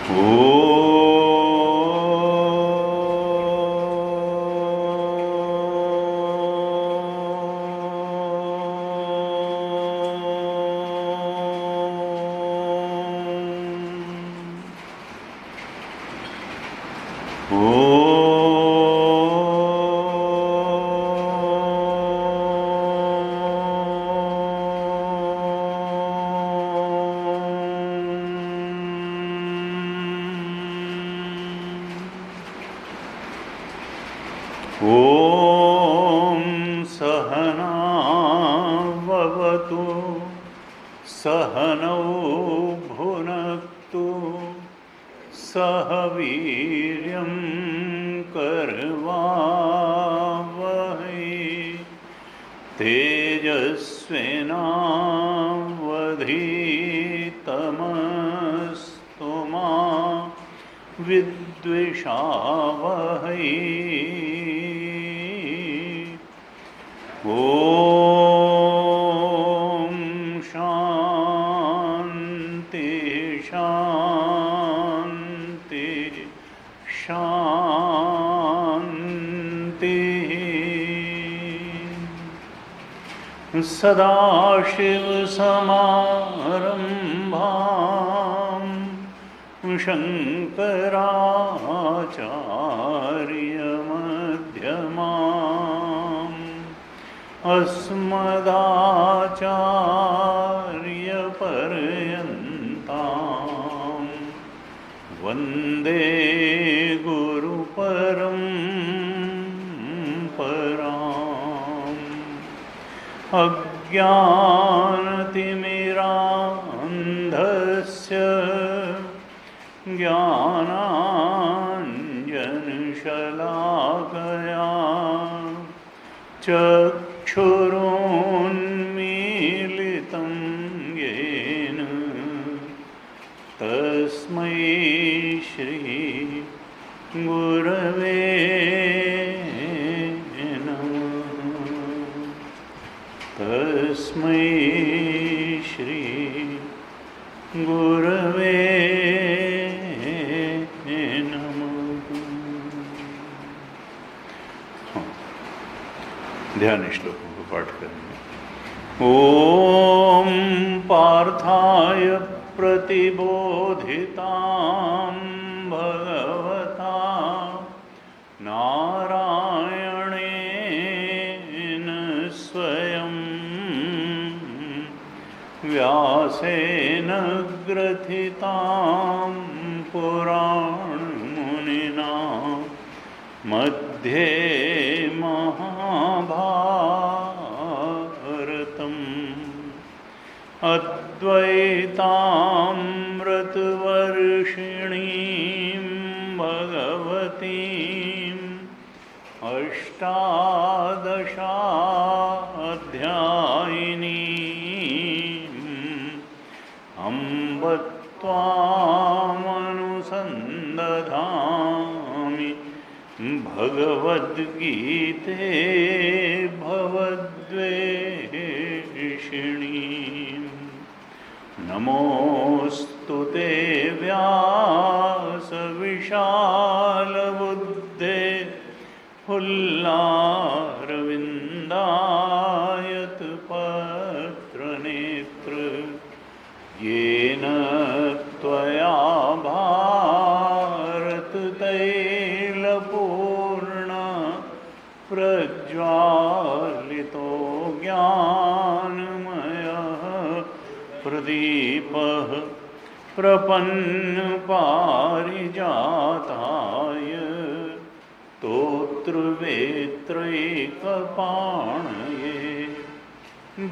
ॐ सहना भवतु सहनौ भुनक्तु सह वीर्यं करवावहै तेजस्विनावधीतमस्तु मा विद्विषावहै। ॐ शान्ति शान्ति शान्तिः। सदाशिवसमारम्भां शङ्कराचार्यमध्यमाम् अस्मदाचार्यपर्यन्तां वन्दे गुरुपरम्पराम्। अज्ञानतिमिरान्धस्य ज्ञानाञ्जनशलाकया चक्षुरुन्मीलितं येन तस्मै श्री गुरवे नमः। तस्मै श्री गुरवे ध्यान श्लोकों को पाठ करेंगे। ओम पार्थाय प्रतिबोधितां भगवता नारायणेन स्वयं व्यासेन ग्रथितां पुराणमुनिना मध्ये महाभारतम् अद्वैतामृतवर्षिणीं भगवतीम् अष्टादशाध्यायिनीम् अम्ब त्वामनुसन्दधामि भगवद्गीते भवद्वेषिणीं। नमोऽस्तु ते व्यासविशालबुद्धे फुल्लारविन्दायतपत्रनेत्र येन त्वया भारततैलपूर्ण प्रज्वालितो ज्ञानमयः प्रदीपः प्रपन्नपारिजाताय स्तोत्रवेत्रैकपाणये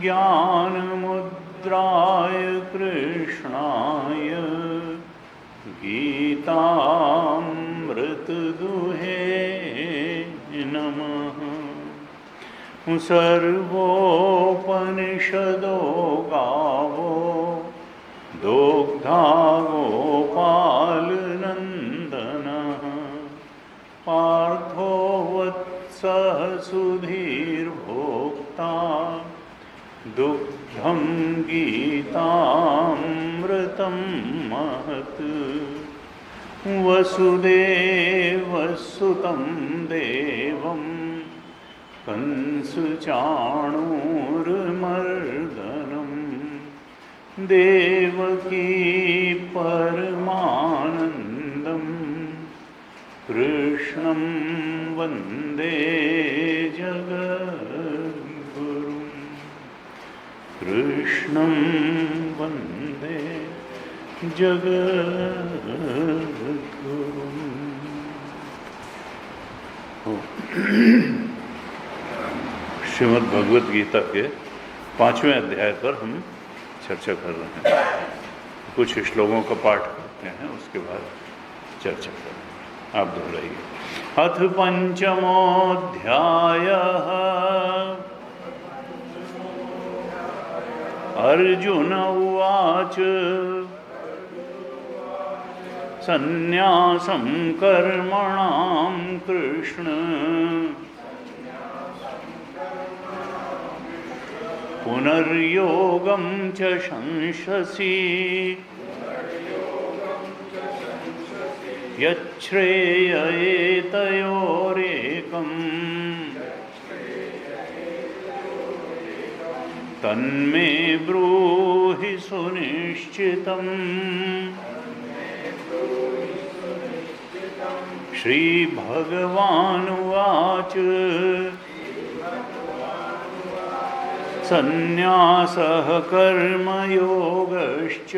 ज्ञानमुद्राय कृष्णाय गीतामृतदुहे नमः। सर्वोपनिषदो गावो दोग्धा गोपालनन्दनः पार्थो वत्सः सुधीर्भोक्ता दुग्धं गीतामृतं महत्। वसुदेवसुतं देवं कंसचाणूरमर्दनं देवकी परमानन्दं कृष्णं वन्दे जगद्गुरुं कृष्णं वन्दे जगद्गुरुं। श्रीमद् भगवद गीता के 5वें अध्याय पर हम चर्चा कर रहे हैं। कुछ श्लोकों का पाठ करते हैं, उसके बाद चर्चा करें। आप दोहराइए। अथ पंचमोऽध्यायः अर्जुन उवाच सन्न्यासं कर्मणां कृष्ण पुनर्योगं च शंससि यच्छ्रेय एतयोरेकम् तन्मे ब्रूहि सुनिश्चितम्। श्रीभगवानुवाच सन्न्यासः कर्मयोगश्च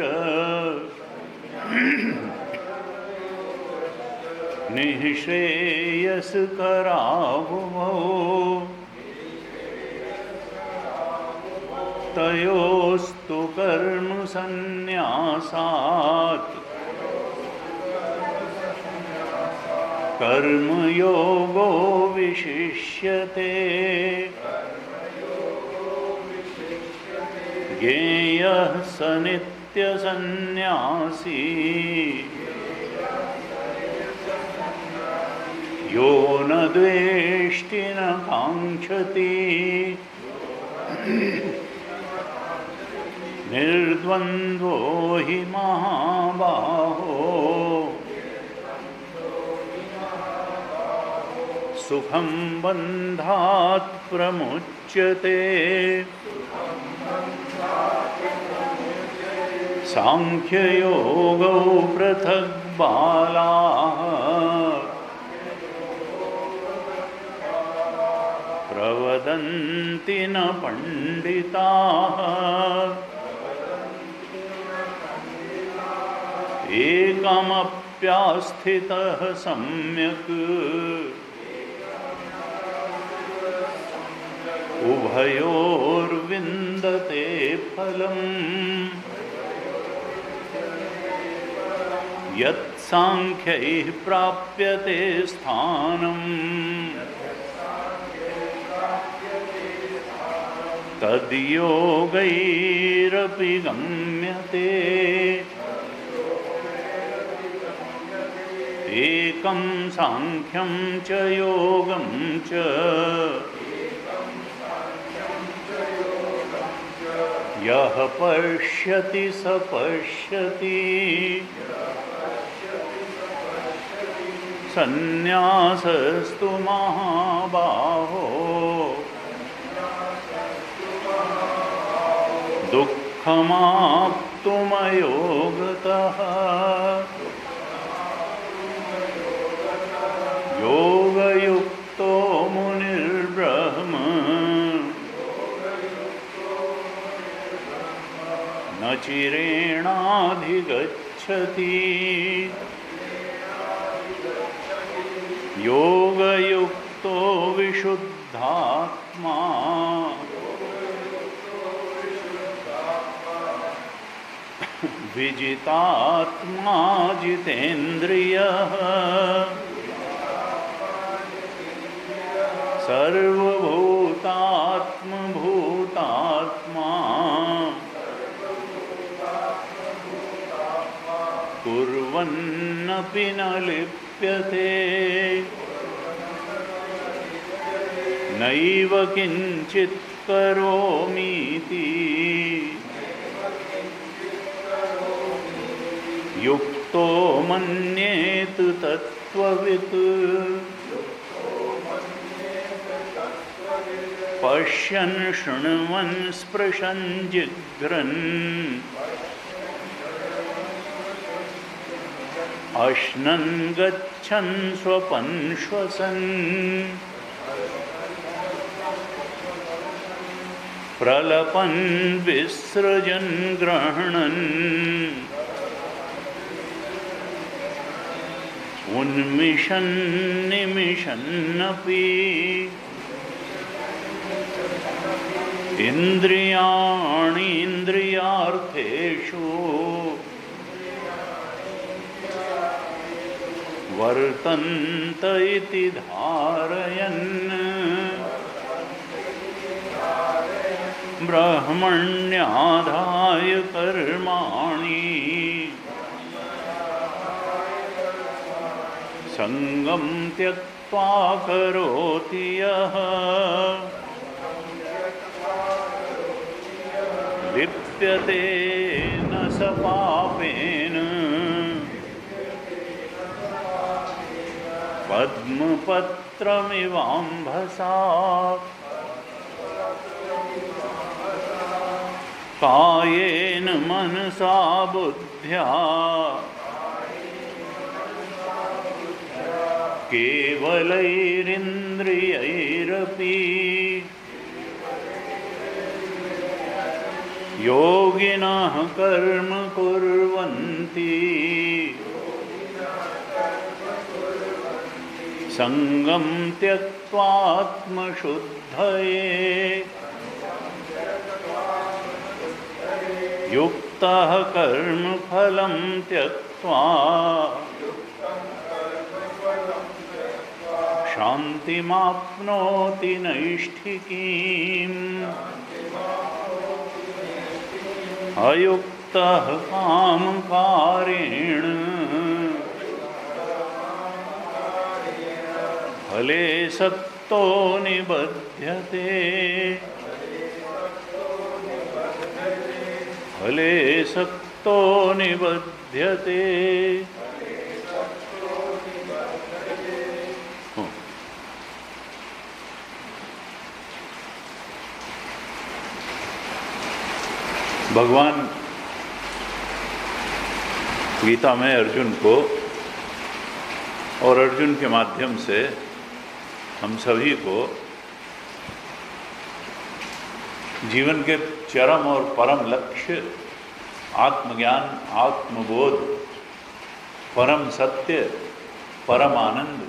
निःश्रेयसकरावुभौ तयोस्तु कर्मसन्न्यासात् कर्मयोगो विशिष्यते। ज्ञेयः स नित्यसन्न्यासी यो न द्वेष्टि न काङ्क्षति निर्द्वन्द्वो हि महाबाहो सुखं बन्धात् प्रमुच्यते। सांख्ययोगौ पृथक् बालाः प्रवदन्ति न पंडिताः एकमप्यास्थितः सम्यक् उभयोर्विन्दते फलम्। यत्साङ्ख्यैः प्राप्यते स्थानम् तद्योगैरपि गम्यते। एकं साङ्ख्यं च योगं च यः पश्यति स पश्यति सन्न्यासस्तु महाबाहो दुःखमाप्तुमयोगतः योगयुक्तो मुनिर्ब्रह्म न चिरेणाधिगच्छति। योगयुक्तो विशुद्धात्मा विजितात्मा जितेन्द्रियः सर्वभूतात्मभूतात्मा कुर्वन्नपि न लिप्यते। नैव किञ्चित् करोमीति युक्तो युक्तो मन्येत तत्त्ववित् पश्यन् शृण्वन् स्पृशन् जिघ्रन् अश्नन् गच्छन् स्वपन् श्वसन् प्रलपन् विसृजन् गृह्णन् उन्मिषन् निमिषन्नपि इन्द्रियाणि इन्द्रियार्थेषु वर्तन्त इति धारयन् ब्रह्मण्याधाय कर्माणि संगं त्यक्त्वा करोति यः लिप्यते न स पापेन पद्मपत्रमिवाम्भसा कायेन मनसा बुद्ध्या केवलैरिन्द्रियैरपि योगिनः कर्म कुर्वन्ति संगं त्यक्त्वात्मशुद्धये युक्तः कर्मफलं त्यक्त्वा शान्तिमाप्नोति नैष्ठिकीम् अयुक्तः कामकारेण फले सक्तो निबध्यते फले सक्तो निबध्यते। भगवान गीता में अर्जुन को और अर्जुन के माध्यम से हम सभी को जीवन के चरम और परम लक्ष्य आत्मज्ञान, आत्मबोध, परम सत्य, परम आनंद,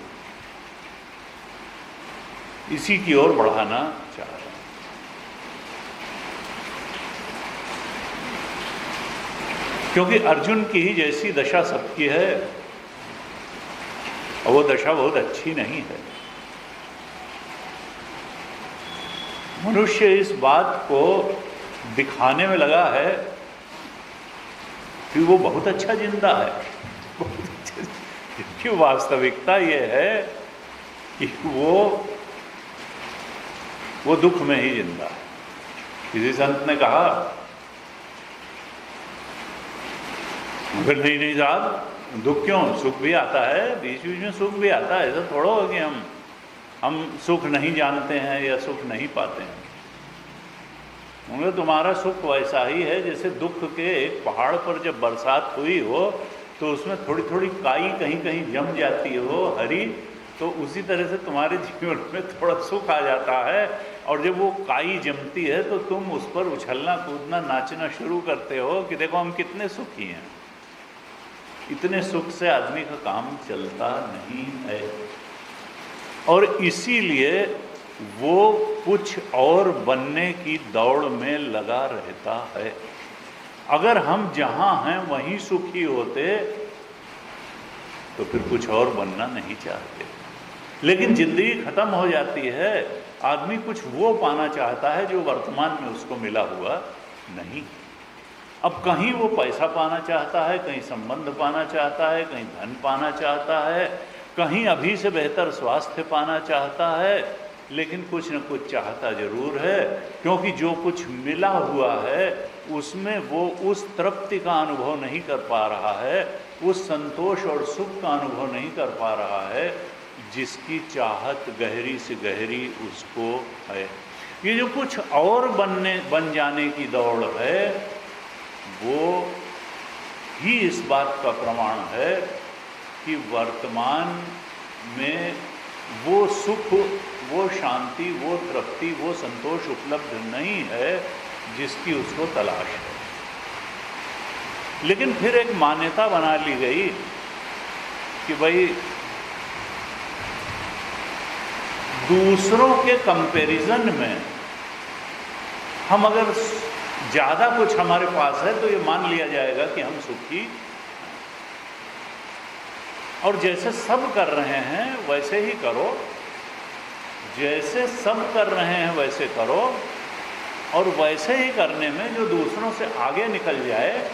इसी की ओर बढ़ाना चाह रहे हैं। क्योंकि अर्जुन की ही जैसी दशा सबकी है और वो दशा बहुत अच्छी नहीं है। मनुष्य इस बात को दिखाने में लगा है कि वो बहुत अच्छा जिंदा है, जबकि वास्तविकता ये है कि वो दुख में ही जिंदा है। किसी संत ने कहा, मगर नहीं साहब, दुख क्यों, सुख भी आता है, बीच बीच में सुख भी आता है। ऐसा थोड़ा हो कि हम सुख नहीं जानते हैं या सुख नहीं पाते हैं। उन्हें तुम्हारा सुख वैसा ही है जैसे दुख के एक पहाड़ पर जब बरसात हुई हो तो उसमें थोड़ी थोड़ी काई कहीं कहीं जम जाती हो हरी, तो उसी तरह से तुम्हारे जीवन में थोड़ा सुख आ जाता है। और जब वो काई जमती है तो तुम उस पर उछलना कूदना नाचना शुरू करते हो कि देखो हम कितने सुखी हैं। इतने सुख से आदमी का काम चलता नहीं है और इसीलिए वो कुछ और बनने की दौड़ में लगा रहता है। अगर हम जहाँ हैं वहीं सुखी होते तो फिर कुछ और बनना नहीं चाहते। लेकिन जिंदगी खत्म हो जाती है, आदमी कुछ वो पाना चाहता है जो वर्तमान में उसको मिला हुआ नहीं। अब कहीं वो पैसा पाना चाहता है, कहीं संबंध पाना चाहता है, कहीं धन पाना चाहता है, कहीं अभी से बेहतर स्वास्थ्य पाना चाहता है, लेकिन कुछ न कुछ चाहता जरूर है। क्योंकि जो कुछ मिला हुआ है उसमें वो उस तृप्ति का अनुभव नहीं कर पा रहा है उस संतोष और सुख का अनुभव नहीं कर पा रहा है जिसकी चाहत गहरी से गहरी उसको है। ये जो कुछ और बन जाने की दौड़ है, वो ही इस बात का प्रमाण है कि वर्तमान में वो सुख, वो शांति, वो तृप्ति, वो संतोष उपलब्ध नहीं है जिसकी उसको तलाश है। लेकिन फिर एक मान्यता बना ली गई कि भाई दूसरों के कंपैरिजन में हम अगर ज़्यादा कुछ हमारे पास है तो ये मान लिया जाएगा कि हम सुखी, और जैसे सब कर रहे हैं वैसे ही करो, जैसे सब कर रहे हैं वैसे करो, और वैसे ही करने में जो दूसरों से आगे निकल जाए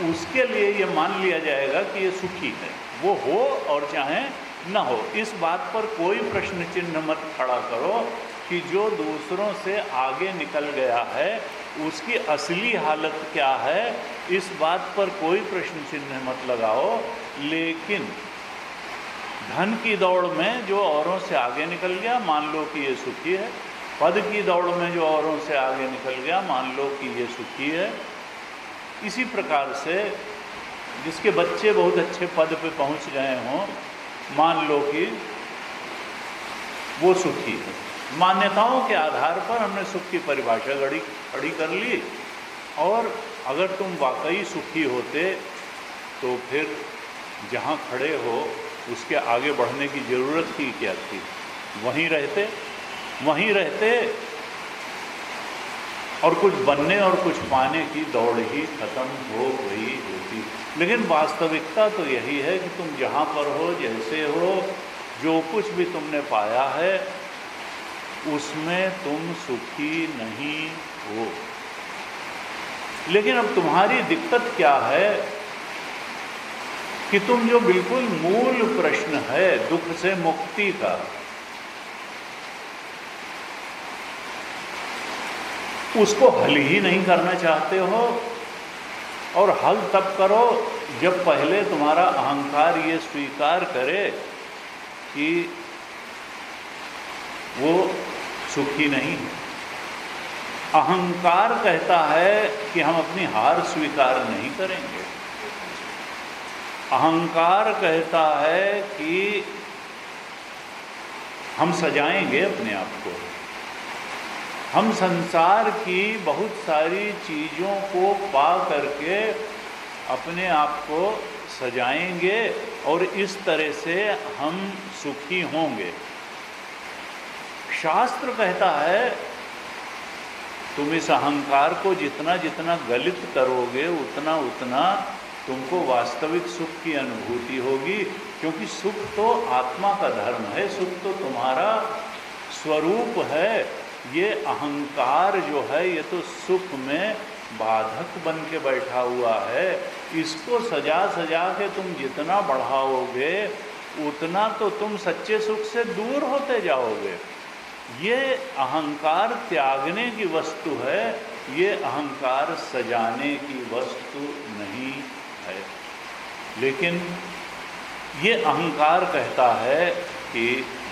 उसके लिए ये मान लिया जाएगा कि ये सुखी है, वो हो और चाहे न हो। इस बात पर कोई प्रश्न चिन्ह मत खड़ा करो कि जो दूसरों से आगे निकल गया है उसकी असली हालत क्या है, इस बात पर कोई प्रश्न चिन्ह मत लगाओ। लेकिन धन की दौड़ में जो औरों से आगे निकल गया, मान लो कि ये सुखी है। पद की दौड़ में जो औरों से आगे निकल गया, मान लो कि ये सुखी है। इसी प्रकार से जिसके बच्चे बहुत अच्छे पद पे पहुंच गए हों, मान लो कि वो सुखी है। मान्यताओं के आधार पर हमने सुख की परिभाषा खड़ी कर ली, और अगर तुम वाकई सुखी होते तो फिर जहाँ खड़े हो उसके आगे बढ़ने की ज़रूरत ही क्या थी? वहीं रहते और कुछ बनने और कुछ पाने की दौड़ ही खत्म हो गई होती। लेकिन वास्तविकता तो यही है कि तुम जहाँ पर हो, जैसे हो, जो कुछ भी तुमने पाया है उसमें तुम सुखी नहीं हो। लेकिन अब तुम्हारी दिक्कत क्या है कि तुम जो बिल्कुल मूल प्रश्न है दुख से मुक्ति का, उसको हल ही नहीं करना चाहते हो। और हल तब करो जब पहले तुम्हारा अहंकार ये स्वीकार करे कि वो सुखी नहीं है। अहंकार कहता है कि हम अपनी हार स्वीकार नहीं करेंगे। अहंकार कहता है कि हम सजाएंगे अपने आप को, हम संसार की बहुत सारी चीज़ों को पा करके अपने आप को सजाएंगे और इस तरह से हम सुखी होंगे। शास्त्र कहता है तुम इस अहंकार को जितना जितना गलित करोगे उतना उतना तुमको वास्तविक सुख की अनुभूति होगी, क्योंकि सुख तो आत्मा का धर्म है, सुख तो तुम्हारा स्वरूप है। ये अहंकार जो है ये तो सुख में बाधक बन के बैठा हुआ है। इसको सजा सजा के तुम जितना बढ़ाओगे उतना तो तुम सच्चे सुख से दूर होते जाओगे। ये अहंकार त्यागने की वस्तु है, ये अहंकार सजाने की वस्तु नहीं है। लेकिन ये अहंकार कहता है कि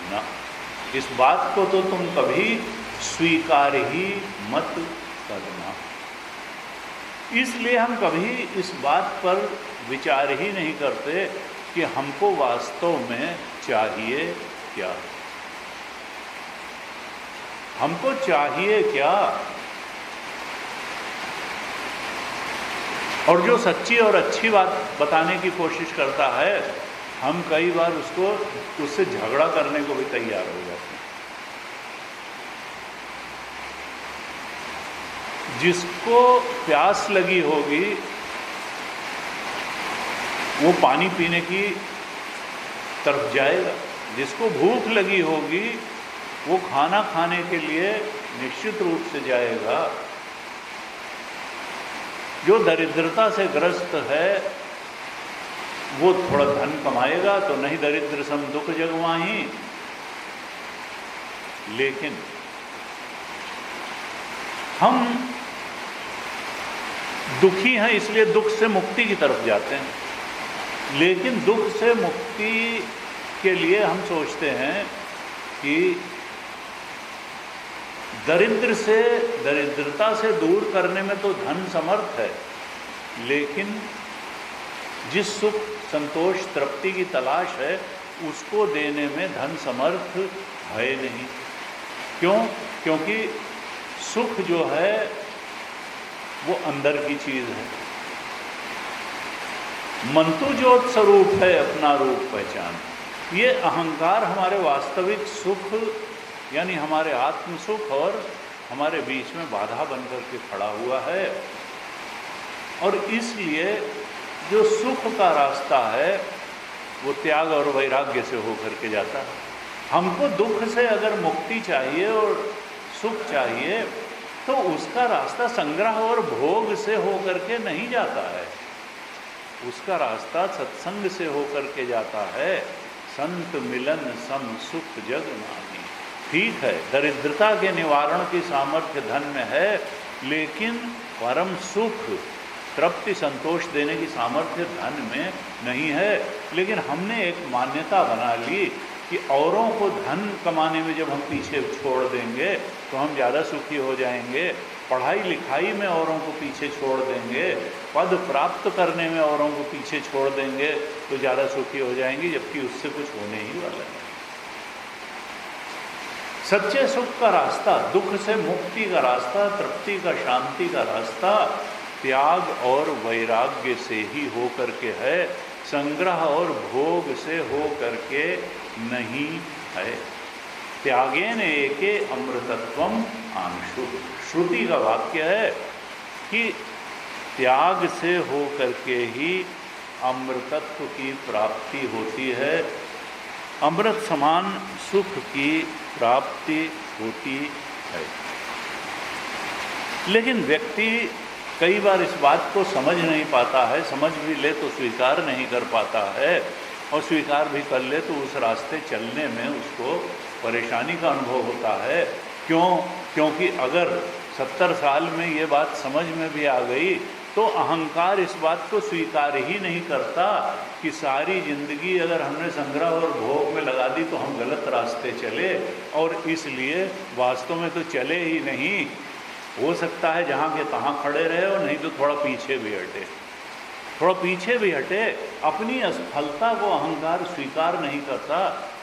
न, इस बात को तो तुम कभी स्वीकार ही मत करना। इसलिए हम कभी इस बात पर विचार ही नहीं करते कि हमको वास्तव में चाहिए क्या, हमको चाहिए क्या। और जो सच्ची और अच्छी बात बताने की कोशिश करता है, हम कई बार उससे झगड़ा करने को भी तैयार हो जाते हैं। जिसको प्यास लगी होगी वो पानी पीने की तरफ जाएगा, जिसको भूख लगी होगी वो खाना खाने के लिए निश्चित रूप से जाएगा। जो दरिद्रता से ग्रस्त है वो थोड़ा धन कमाएगा तो नहीं दरिद्र सम दुख जगवाही। लेकिन हम दुखी हैं इसलिए दुख से मुक्ति की तरफ जाते हैं। लेकिन दुख से मुक्ति के लिए हम सोचते हैं कि दरिद्रता से दूर करने में तो धन समर्थ है, लेकिन जिस सुख, संतोष, तृप्ति की तलाश है उसको देने में धन समर्थ है नहीं। क्यों? क्योंकि सुख जो है वो अंदर की चीज है। मंतु ज्योत स्वरूप है अपना रूप पहचान। ये अहंकार हमारे वास्तविक सुख यानी हमारे आत्म सुख और हमारे बीच में बाधा बनकर के खड़ा हुआ है। और इसलिए जो सुख का रास्ता है वो त्याग और वैराग्य से होकर के जाता है। हमको दुख से अगर मुक्ति चाहिए और सुख चाहिए तो उसका रास्ता संग्रह और भोग से होकर के नहीं जाता है, उसका रास्ता सत्संग से होकर के जाता है। संत मिलन सम सुख जग माही। ठीक है, दरिद्रता के निवारण की सामर्थ्य धन में है, लेकिन परम सुख, तृप्ति, संतोष देने की सामर्थ्य धन में नहीं है। लेकिन हमने एक मान्यता बना ली कि औरों को धन कमाने में जब हम पीछे छोड़ देंगे तो हम ज़्यादा सुखी हो जाएंगे, पढ़ाई लिखाई में औरों को पीछे छोड़ देंगे, पद प्राप्त करने में औरों को पीछे छोड़ देंगे तो ज़्यादा सुखी हो जाएंगे, जबकि उससे कुछ होने ही वाला है। सच्चे सुख का रास्ता, दुख से मुक्ति का रास्ता, तृप्ति का, शांति का रास्ता त्याग और वैराग्य से ही हो करके है, संग्रह और भोग से हो करके नहीं है। त्यागेन एके अमृतत्वम आंशु। श्रुति का वाक्य है कि त्याग से हो करके ही अमृतत्व की प्राप्ति होती है, अमृत समान सुख की प्राप्ति होती है। लेकिन व्यक्ति कई बार इस बात को समझ नहीं पाता है, समझ भी ले तो स्वीकार नहीं कर पाता है, और स्वीकार भी कर ले तो उस रास्ते चलने में उसको परेशानी का अनुभव होता है। क्यों? क्योंकि अगर 70 साल में ये बात समझ में भी आ गई तो अहंकार इस बात को स्वीकार ही नहीं करता कि सारी जिंदगी अगर हमने संग्रह और भोग में लगा दी तो हम गलत रास्ते चले, और इसलिए वास्तव में तो चले ही नहीं। हो सकता है जहाँ के तहाँ खड़े रहे, और नहीं तो थोड़ा पीछे भी हटे, थोड़ा पीछे भी हटे। अपनी असफलता को अहंकार स्वीकार नहीं करता,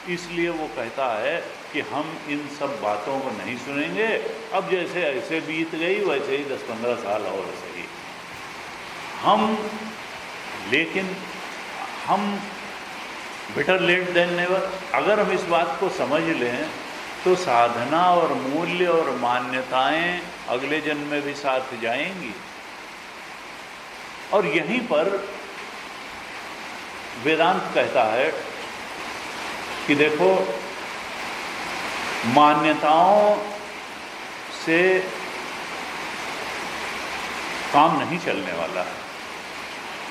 इसलिए वो कहता है कि हम इन सब बातों को नहीं सुनेंगे। अब जैसे ऐसे बीत गई वैसे ही 10-15 साल और सही हम, लेकिन हम बेटर लेट देन नेवर। अगर हम इस बात को समझ लें तो साधना और मूल्य और मान्यताएं अगले जन्म में भी साथ जाएंगी। और यहीं पर वेदांत कहता है कि देखो, मान्यताओं से काम नहीं चलने वाला है।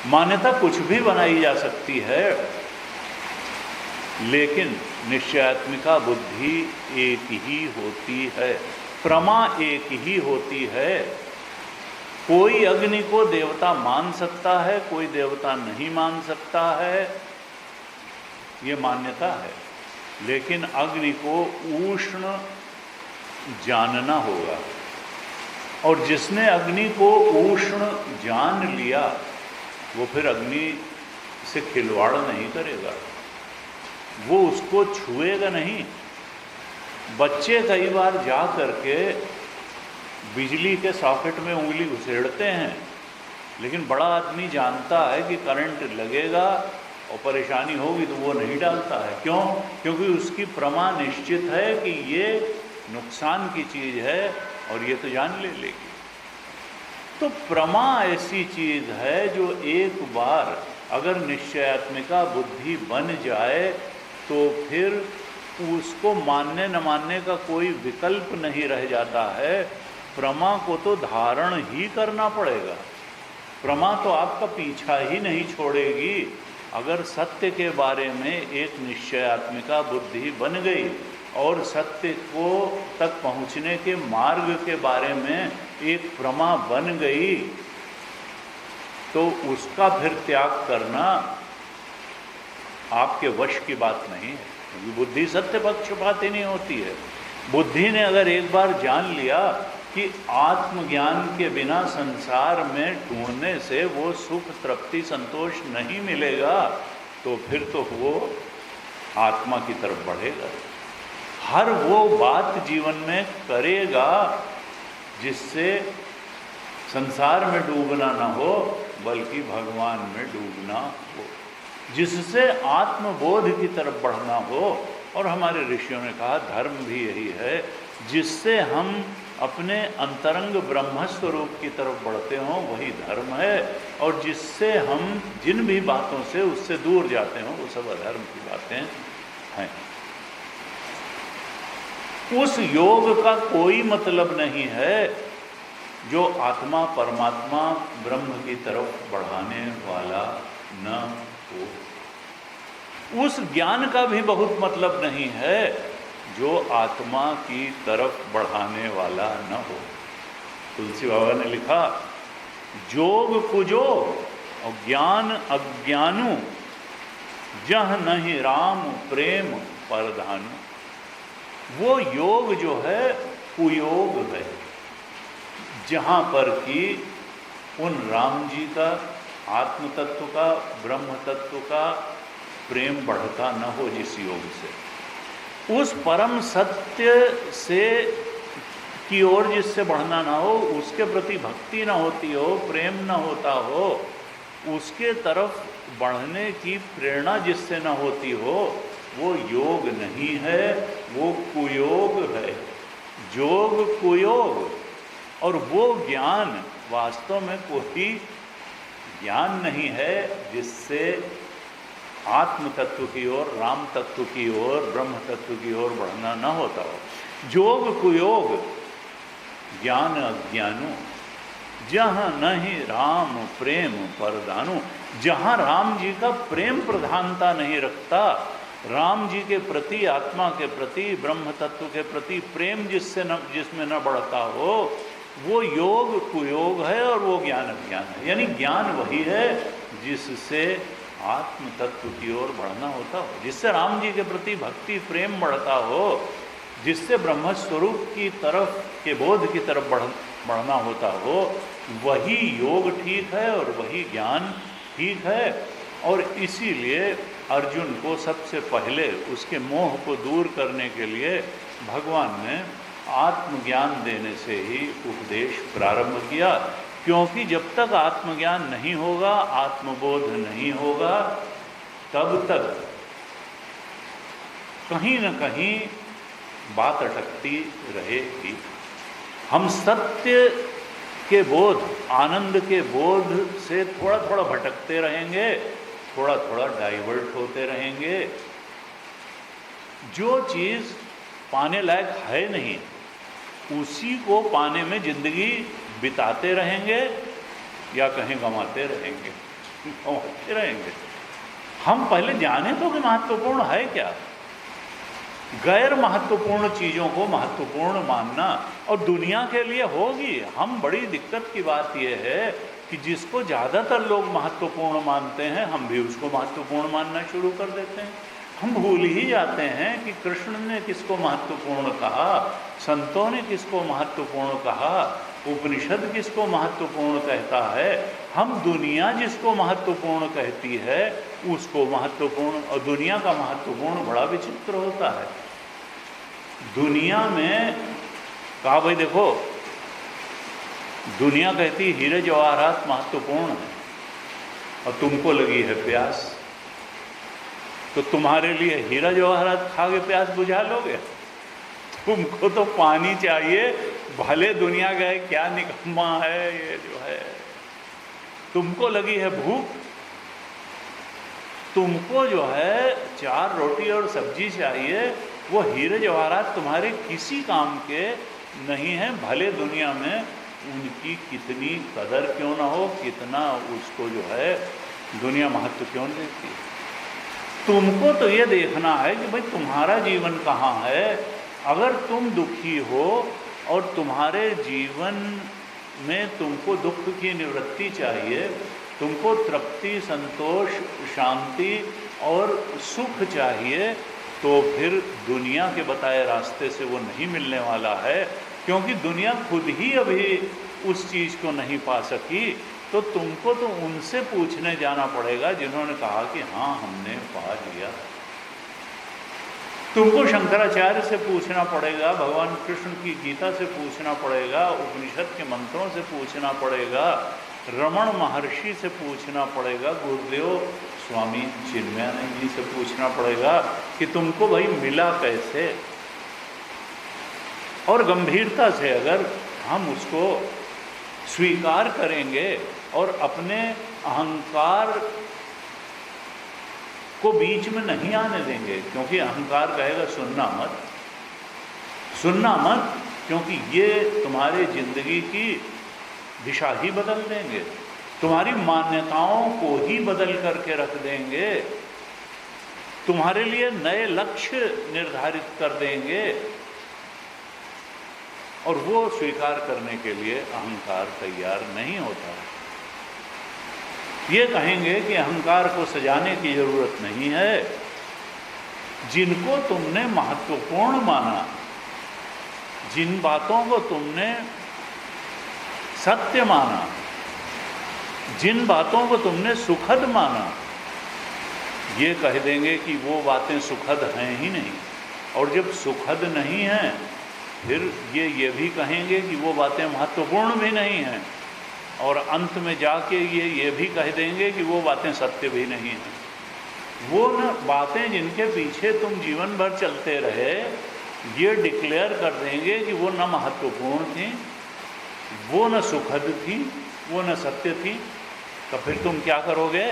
मान्यता कुछ भी बनाई जा सकती है, लेकिन निश्चयात्मिका बुद्धि एक ही होती है, प्रमा एक ही होती है। कोई अग्नि को देवता मान सकता है, कोई देवता नहीं मान सकता है, ये मान्यता है। लेकिन अग्नि को उष्ण जानना होगा, और जिसने अग्नि को उष्ण जान लिया वो फिर अग्नि से खिलवाड़ नहीं करेगा, वो उसको छुएगा नहीं। बच्चे कई बार जा करके बिजली के सॉकेट में उंगली घुसेड़ते हैं, लेकिन बड़ा आदमी जानता है कि करंट लगेगा और परेशानी होगी तो वो नहीं डालता है। क्यों? क्योंकि उसकी प्रमा निश्चित है कि ये नुकसान की चीज़ है और ये तो जान लेगी। तो प्रमा ऐसी चीज़ है जो एक बार अगर निश्चयात्मिका बुद्धि बन जाए तो फिर उसको मानने न मानने का कोई विकल्प नहीं रह जाता है। प्रमा को तो धारण ही करना पड़ेगा। प्रमा तो आपका पीछा ही नहीं छोड़ेगी। अगर सत्य के बारे में एक निश्चयात्मिका बुद्धि बन गई और सत्य को तक पहुँचने के मार्ग के बारे में एक प्रमा बन गई, तो उसका फिर त्याग करना आपके वश की बात नहीं है, क्योंकि बुद्धि सत्य पक्षपाती नहीं होती है। बुद्धि ने अगर एक बार जान लिया कि आत्मज्ञान के बिना संसार में ढूंढने से वो सुख, तृप्ति, संतोष नहीं मिलेगा, तो फिर तो वो आत्मा की तरफ बढ़ेगा। हर वो बात जीवन में करेगा जिससे संसार में डूबना ना हो, बल्कि भगवान में डूबना हो, जिससे आत्मबोध की तरफ बढ़ना हो। और हमारे ऋषियों ने कहा धर्म भी यही है, जिससे हम अपने अंतरंग ब्रह्म स्वरूप की तरफ बढ़ते हों, वही धर्म है। और जिससे हम जिन भी बातों से उससे दूर जाते हों, वो सब अधर्म की बातें हैं। उस योग का कोई मतलब नहीं है जो आत्मा परमात्मा ब्रह्म की तरफ बढ़ाने वाला न हो। उस ज्ञान का भी बहुत मतलब नहीं है जो आत्मा की तरफ बढ़ाने वाला न हो। तुलसी बाबा ने लिखा, जोग कुजोग और ज्ञान अज्ञानु, जह नहीं राम प्रेम परधानु। वो योग जो है कुयोग है, जहाँ पर कि उन राम जी का, आत्म तत्व का, ब्रह्म तत्व का प्रेम बढ़ता न हो जिस योग से, उस परम सत्य से की ओर जिससे बढ़ना ना हो, उसके प्रति भक्ति ना होती हो, प्रेम ना होता हो, उसके तरफ बढ़ने की प्रेरणा जिससे ना होती हो, वो योग नहीं है, वो कुयोग है। जोग कुयोग। और वो ज्ञान वास्तव में कोई ज्ञान नहीं है जिससे आत्म तत्व की ओर, राम तत्व की ओर, ब्रह्म तत्व की ओर बढ़ना न होता हो। जोग कुयोग ज्ञान अज्ञानु, जहाँ नहीं राम प्रेम परदानु। जहाँ राम जी का प्रेम प्रधानता नहीं रखता, राम जी के प्रति, आत्मा के प्रति, ब्रह्म तत्व के प्रति प्रेम जिसमें न बढ़ता हो, वो योग कुयोग है और वो ज्ञान अज्ञान है। यानी ज्ञान वही है जिससे आत्म तत्व की ओर बढ़ना होता हो, जिससे राम जी के प्रति भक्ति प्रेम बढ़ता हो, जिससे ब्रह्म स्वरूप की तरफ के बोध की तरफ बढ़ना होता हो, वही योग ठीक है और वही ज्ञान ठीक है। और इसीलिए अर्जुन को सबसे पहले उसके मोह को दूर करने के लिए भगवान ने आत्मज्ञान देने से ही उपदेश प्रारंभ किया। क्योंकि जब तक आत्मज्ञान नहीं होगा, आत्मबोध नहीं होगा, तब तक कहीं न कहीं बात अटकती रहेगी। हम सत्य के बोध, आनंद के बोध से थोड़ा थोड़ा भटकते रहेंगे, थोड़ा थोड़ा डाइवर्ट होते रहेंगे। जो चीज़ पाने लायक है नहीं, उसी को पाने में जिंदगी बिताते रहेंगे या कहीं गंवाते रहेंगे। हम पहले जाने तो कि महत्वपूर्ण है क्या। गैर महत्वपूर्ण चीज़ों को महत्वपूर्ण मानना, और दुनिया के लिए होगी। हम बड़ी दिक्कत की बात यह है कि जिसको ज़्यादातर लोग महत्वपूर्ण मानते हैं, हम भी उसको महत्वपूर्ण मानना शुरू कर देते हैं। हम भूल ही जाते हैं कि कृष्ण ने किसको महत्वपूर्ण कहा, संतों ने किसको महत्वपूर्ण कहा, उपनिषद किसको महत्वपूर्ण कहता है। हम दुनिया जिसको महत्वपूर्ण कहती है उसको महत्वपूर्ण, और दुनिया का महत्वपूर्ण बड़ा विचित्र होता है। दुनिया में कहा भाई देखो, दुनिया कहती हीरे जवाहरात महत्वपूर्ण है और तुमको लगी है प्यास, तो तुम्हारे लिए हीरा जवाहरात खा के प्यास बुझा लोगे? तुमको तो पानी चाहिए, भले दुनिया गए क्या निकम्मा है ये जो है। तुमको लगी है भूख, तुमको जो है 4 रोटी और सब्जी चाहिए, वो हीरे जवाहरात तुम्हारे किसी काम के नहीं है, भले दुनिया में उनकी कितनी कदर क्यों ना हो, कितना उसको जो है दुनिया महत्व क्यों नहीं देती है। तुमको तो ये देखना है कि भाई तुम्हारा जीवन कहाँ है। अगर तुम दुखी हो और तुम्हारे जीवन में तुमको दुख की निवृत्ति चाहिए, तुमको तृप्ति, संतोष, शांति और सुख चाहिए तो फिर दुनिया के बताए रास्ते से वो नहीं मिलने वाला है, क्योंकि दुनिया खुद ही अभी उस चीज़ को नहीं पा सकी। तो तुमको तो उनसे पूछने जाना पड़ेगा जिन्होंने कहा कि हाँ हमने पा लिया। तुमको शंकराचार्य से पूछना पड़ेगा, भगवान कृष्ण की गीता से पूछना पड़ेगा, उपनिषद के मंत्रों से पूछना पड़ेगा, रमण महर्षि से पूछना पड़ेगा, गुरुदेव स्वामी चिन्मयानंद जी से पूछना पड़ेगा कि तुमको भाई मिला कैसे। और गंभीरता से अगर हम उसको स्वीकार करेंगे और अपने अहंकार को बीच में नहीं आने देंगे, क्योंकि अहंकार कहेगा सुनना मत, सुनना मत, क्योंकि ये तुम्हारे जिंदगी की दिशा ही बदल देंगे, तुम्हारी मान्यताओं को ही बदल करके रख देंगे, तुम्हारे लिए नए लक्ष्य निर्धारित कर देंगे। और वो स्वीकार करने के लिए अहंकार तैयार नहीं होता। ये कहेंगे कि अहंकार को सजाने की जरूरत नहीं है। जिनको तुमने महत्वपूर्ण माना, जिन बातों को तुमने सत्य माना, जिन बातों को तुमने सुखद माना, ये कह देंगे कि वो बातें सुखद हैं ही नहीं। और जब सुखद नहीं हैं, फिर ये भी कहेंगे कि वो बातें महत्वपूर्ण भी नहीं हैं। और अंत में जाके ये भी कह देंगे कि वो बातें सत्य भी नहीं हैं। वो न बातें जिनके पीछे तुम जीवन भर चलते रहे, ये डिक्लेयर कर देंगे कि वो न महत्वपूर्ण थी, वो न सुखद थी, वो न सत्य थी। तो फिर तुम क्या करोगे?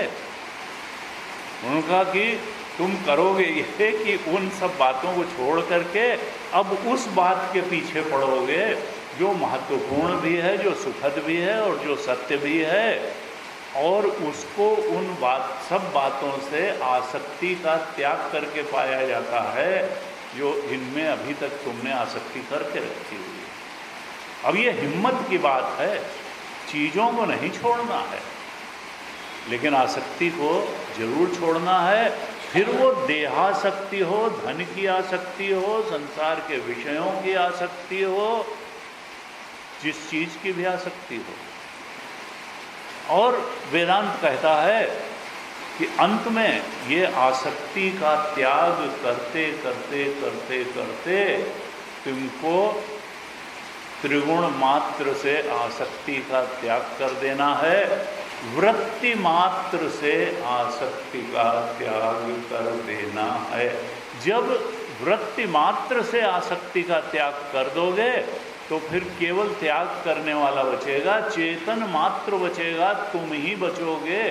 उनका कि तुम करोगे ये कि उन सब बातों को छोड़ करके अब उस बात के पीछे पड़ोगे जो महत्वपूर्ण भी है, जो सुखद भी है और जो सत्य भी है। और उसको उन सब बातों से आसक्ति का त्याग करके पाया जाता है जो इनमें अभी तक तुमने आसक्ति करके रखी हुई है। अब ये हिम्मत की बात है, चीज़ों को नहीं छोड़ना है, लेकिन आसक्ति को जरूर छोड़ना है। फिर वो देहासक्ति हो, धन की आसक्ति हो, संसार के विषयों की आसक्ति हो, जिस चीज़ की भी आसक्ति हो। और वेदांत कहता है कि अंत में ये आसक्ति का त्याग करते करते करते करते तुमको त्रिगुण मात्र से आसक्ति का त्याग कर देना है, वृत्ति मात्र से आसक्ति का त्याग कर देना है। जब वृत्ति मात्र से आसक्ति का त्याग कर दोगे तो फिर केवल त्याग करने वाला बचेगा, चेतन मात्र बचेगा, तुम ही बचोगे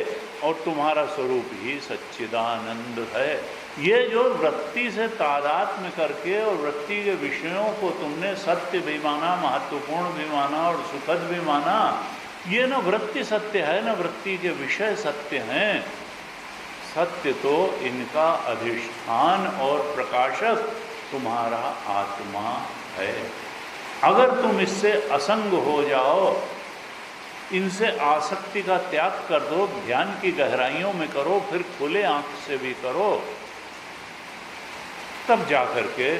और तुम्हारा स्वरूप ही सच्चिदानंद है। ये जो वृत्ति से तादात्म्य करके और वृत्ति के विषयों को तुमने सत्य भी माना, महत्वपूर्ण भी माना और सुखद भी माना, ये न वृत्ति सत्य है न वृत्ति के विषय सत्य हैं। सत्य तो इनका अधिष्ठान और प्रकाशक तुम्हारा आत्मा है। अगर तुम इससे असंग हो जाओ, इनसे आसक्ति का त्याग कर दो, ध्यान की गहराइयों में करो, फिर खुले आंख से भी करो, तब जाकर के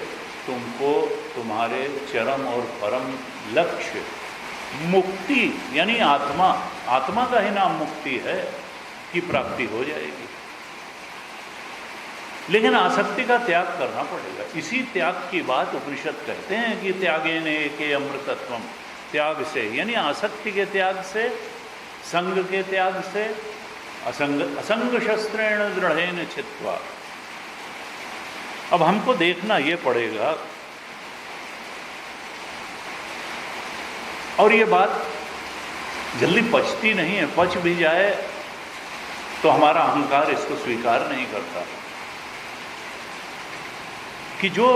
तुमको तुम्हारे चरम और परम लक्ष्य मुक्ति यानी आत्मा का ही नाम मुक्ति है की प्राप्ति हो जाएगी। लेकिन आसक्ति का त्याग करना पड़ेगा। इसी त्याग की बात उपनिषद कहते हैं कि त्यागेन एके अमृतत्वम, त्याग से यानी आसक्ति के त्याग से, संग के त्याग से, असंग शस्त्रेण दृढ़ेन छित्त्वा। अब हमको देखना ये पड़ेगा, और ये बात जल्दी पचती नहीं है, पच भी जाए तो हमारा अहंकार इसको स्वीकार नहीं करता, कि जो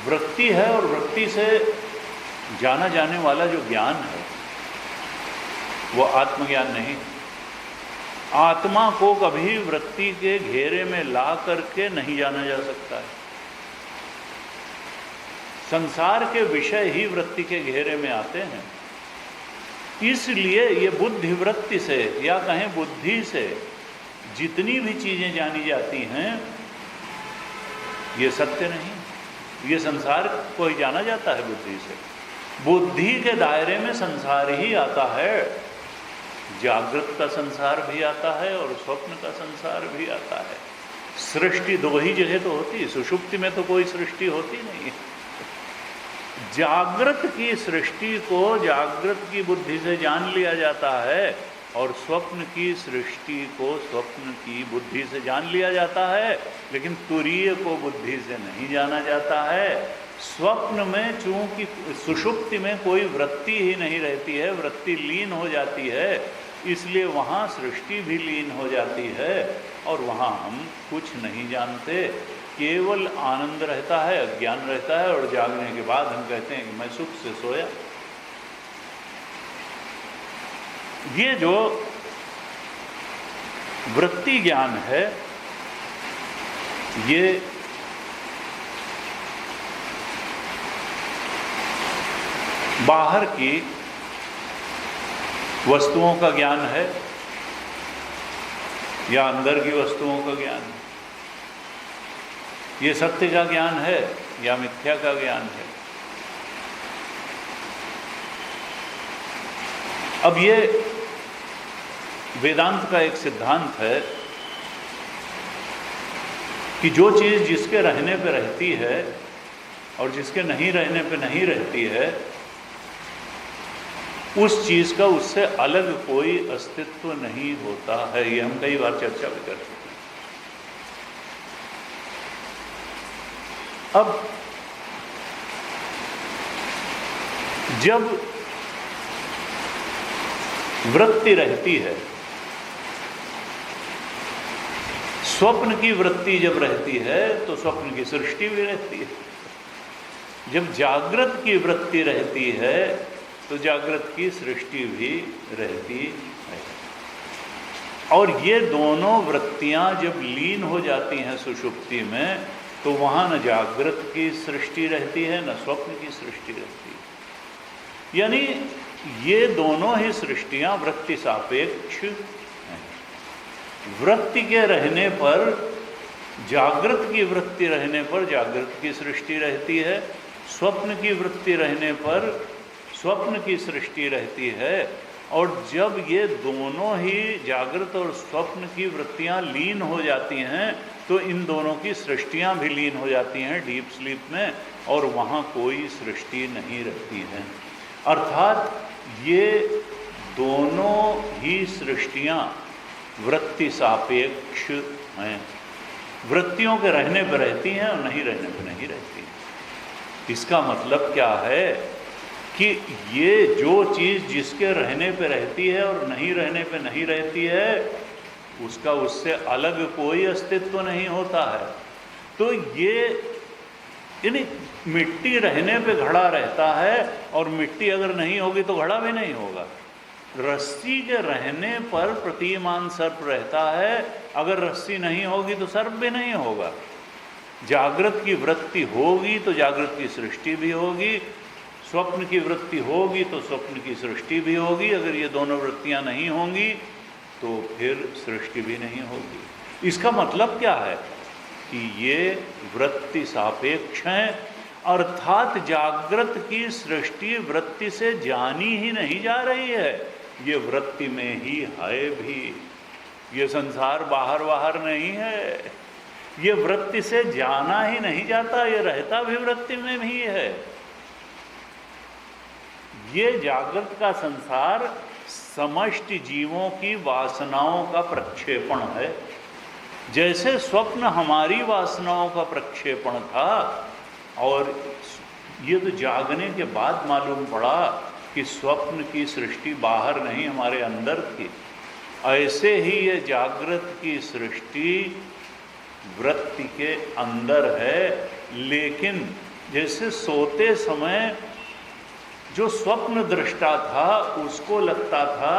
वृत्ति है और वृत्ति से जाना जाने वाला जो ज्ञान है वो आत्मज्ञान नहीं। आत्मा को कभी वृत्ति के घेरे में ला करके नहीं जाना जा सकता है। संसार के विषय ही वृत्ति के घेरे में आते हैं। इसलिए ये बुद्धि वृत्ति से या कहें बुद्धि से जितनी भी चीजें जानी जाती हैं ये सत्य नहीं। ये संसार को ही जाना जाता है बुद्धि से। बुद्धि के दायरे में संसार ही आता है। जागृत का संसार भी आता है और स्वप्न का संसार भी आता है। सृष्टि दो ही जगह तो होती है, सुषुप्ति में तो कोई सृष्टि होती नहीं है। जागृत की सृष्टि को जागृत की बुद्धि से जान लिया जाता है और स्वप्न की सृष्टि को स्वप्न की बुद्धि से जान लिया जाता है, लेकिन तुरीय को बुद्धि से नहीं जाना जाता है। स्वप्न में चूंकि सुषुप्ति में कोई वृत्ति ही नहीं रहती है, वृत्ति लीन हो जाती है, इसलिए वहाँ सृष्टि भी लीन हो जाती है और वहाँ हम कुछ नहीं जानते, केवल आनंद रहता है, अज्ञान रहता है। और जागने के बाद हम कहते हैं कि मैं सुख से सोया। ये जो वृत्ति ज्ञान है ये बाहर की वस्तुओं का ज्ञान है या अंदर की वस्तुओं का ज्ञान है, ये सत्य का ज्ञान है या मिथ्या का ज्ञान है। अब ये वेदांत का एक सिद्धांत है कि जो चीज़ जिसके रहने पे रहती है और जिसके नहीं रहने पे नहीं रहती है, उस चीज़ का उससे अलग कोई अस्तित्व नहीं होता है। ये हम कई बार चर्चा भी कर चुके हैं। अब जब वृत्ति रहती है, स्वप्न की वृत्ति जब रहती है तो स्वप्न की सृष्टि भी रहती है। जब जागृत की वृत्ति रहती है तो जागृत की सृष्टि भी रहती है। और ये दोनों वृत्तियां जब लीन हो जाती हैं सुषुप्ति में, तो वहाँ न जागृत की सृष्टि रहती है न स्वप्न की सृष्टि रहती है। यानी ये दोनों ही सृष्टियां वृत्ति सापेक्ष हैं। वृत्ति के रहने पर, जागृत की वृत्ति रहने पर जागृत की सृष्टि रहती है, स्वप्न की वृत्ति रहने पर स्वप्न की सृष्टि रहती है। और जब ये दोनों ही जागृत और स्वप्न की वृत्तियां लीन हो जाती हैं तो इन दोनों की सृष्टियां भी लीन हो जाती हैं डीप स्लीप में, और वहाँ कोई सृष्टि नहीं रहती है। अर्थात ये दोनों ही सृष्टियां वृत्ति सापेक्ष हैं। वृत्तियों के रहने पर रहती हैं और नहीं रहने पर नहीं रहती हैं। इसका मतलब क्या है कि ये जो चीज़ जिसके रहने पे रहती है और नहीं रहने पे नहीं रहती है, उसका उससे अलग कोई अस्तित्व नहीं होता है। तो ये यानी मिट्टी रहने पे घड़ा रहता है और मिट्टी अगर नहीं होगी तो घड़ा भी नहीं होगा। रस्सी के रहने पर प्रतीयमान सर्प रहता है, अगर रस्सी नहीं होगी तो सर्प भी नहीं होगा। जागृत की वृत्ति होगी तो जागृत की सृष्टि भी होगी, स्वप्न की वृत्ति होगी तो स्वप्न की सृष्टि भी होगी। अगर ये दोनों वृत्तियां नहीं होंगी तो फिर सृष्टि भी नहीं होगी। इसका मतलब क्या है कि ये वृत्ति सापेक्ष हैं, अर्थात जागृत की सृष्टि वृत्ति से जानी ही नहीं जा रही है, ये वृत्ति में ही है भी। ये संसार बाहर बाहर नहीं है, ये वृत्ति से जाना ही नहीं जाता, ये रहता भी वृत्ति में भी है। ये जागृत का संसार समष्टि जीवों की वासनाओं का प्रक्षेपण है। जैसे स्वप्न हमारी वासनाओं का प्रक्षेपण था और ये तो जागने के बाद मालूम पड़ा कि स्वप्न की सृष्टि बाहर नहीं हमारे अंदर थी, ऐसे ही ये जागृत की सृष्टि वृत्ति के अंदर है। लेकिन जैसे सोते समय जो स्वप्न दृष्टा था उसको लगता था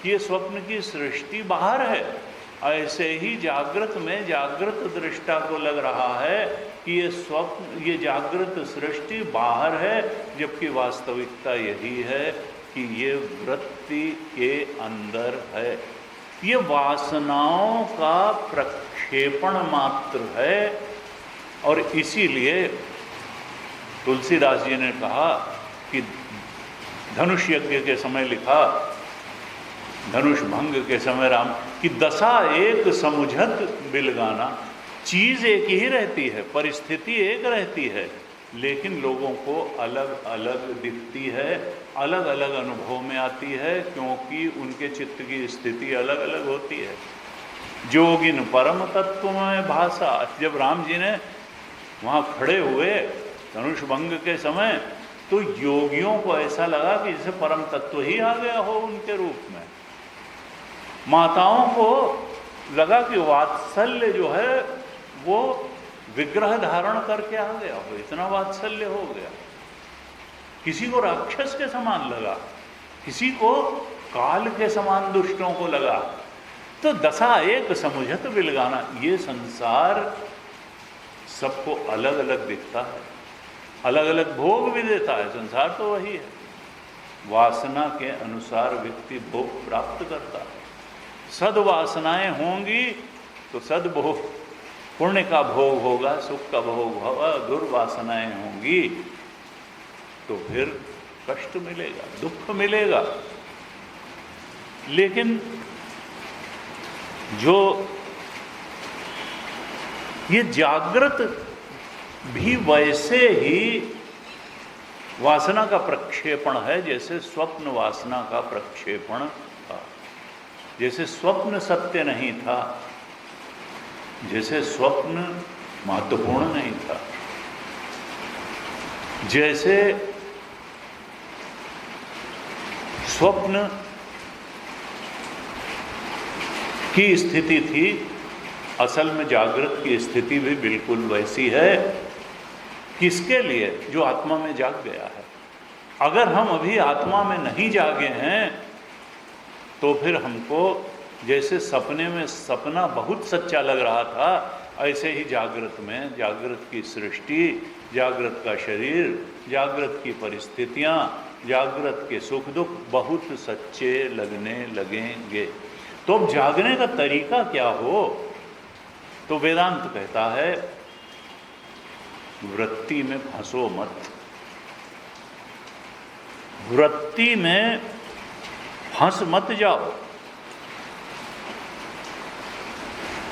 कि ये स्वप्न की सृष्टि बाहर है, ऐसे ही जागृत में जागृत दृष्टा को लग रहा है कि ये स्वप्न, ये जागृत सृष्टि बाहर है, जबकि वास्तविकता यही है कि ये वृत्ति के अंदर है। ये वासनाओं का प्रक्षेपण मात्र है। और इसीलिए तुलसीदास जी ने कहा कि धनुष यज्ञ के समय लिखा, धनुष भंग के समय राम कि दशा एक समुझत बिलगाना। चीज एक ही रहती है, परिस्थिति एक रहती है, लेकिन लोगों को अलग अलग दिखती है, अलग अलग अनुभव में आती है, क्योंकि उनके चित्त की स्थिति अलग अलग होती है। जोगिन परम तत्व में भाषा। जब राम जी ने वहाँ खड़े हुए धनुष भंग के समय, तो योगियों को ऐसा लगा कि जैसे परम तत्व ही आ गया हो उनके रूप में। माताओं को लगा कि वात्सल्य जो है वो विग्रह धारण करके आ गया हो, इतना वात्सल्य हो गया। किसी को राक्षस के समान लगा, किसी को काल के समान दुष्टों को लगा। तो दशा एक समुझत बिलगाना। ये संसार सबको अलग अलग दिखता है, अलग अलग भोग भी देता है। संसार तो वही है, वासना के अनुसार व्यक्ति भोग प्राप्त करता है। सद्वासनाएं होंगी तो सद्भोग, पुण्य का भोग होगा, सुख का भोग होगा। दुर्वासनाएं होंगी तो फिर कष्ट मिलेगा, दुख मिलेगा। लेकिन जो ये जागृत भी वैसे ही वासना का प्रक्षेपण है जैसे स्वप्न वासना का प्रक्षेपण था। जैसे स्वप्न सत्य नहीं था, जैसे स्वप्न महत्वपूर्ण नहीं था, जैसे स्वप्न की स्थिति थी, असल में जागृत की स्थिति भी बिल्कुल वैसी है। किसके लिए? जो आत्मा में जाग गया है। अगर हम अभी आत्मा में नहीं जागे हैं तो फिर हमको जैसे सपने में सपना बहुत सच्चा लग रहा था, ऐसे ही जागृत में जागृत की सृष्टि, जागृत का शरीर, जागृत की परिस्थितियां, जागृत के सुख दुख बहुत सच्चे लगने लगेंगे। तो अब जागने का तरीका क्या हो? तो वेदांत कहता है वृत्ति में फंसो मत। वृत्ति में फंस मत जाओ।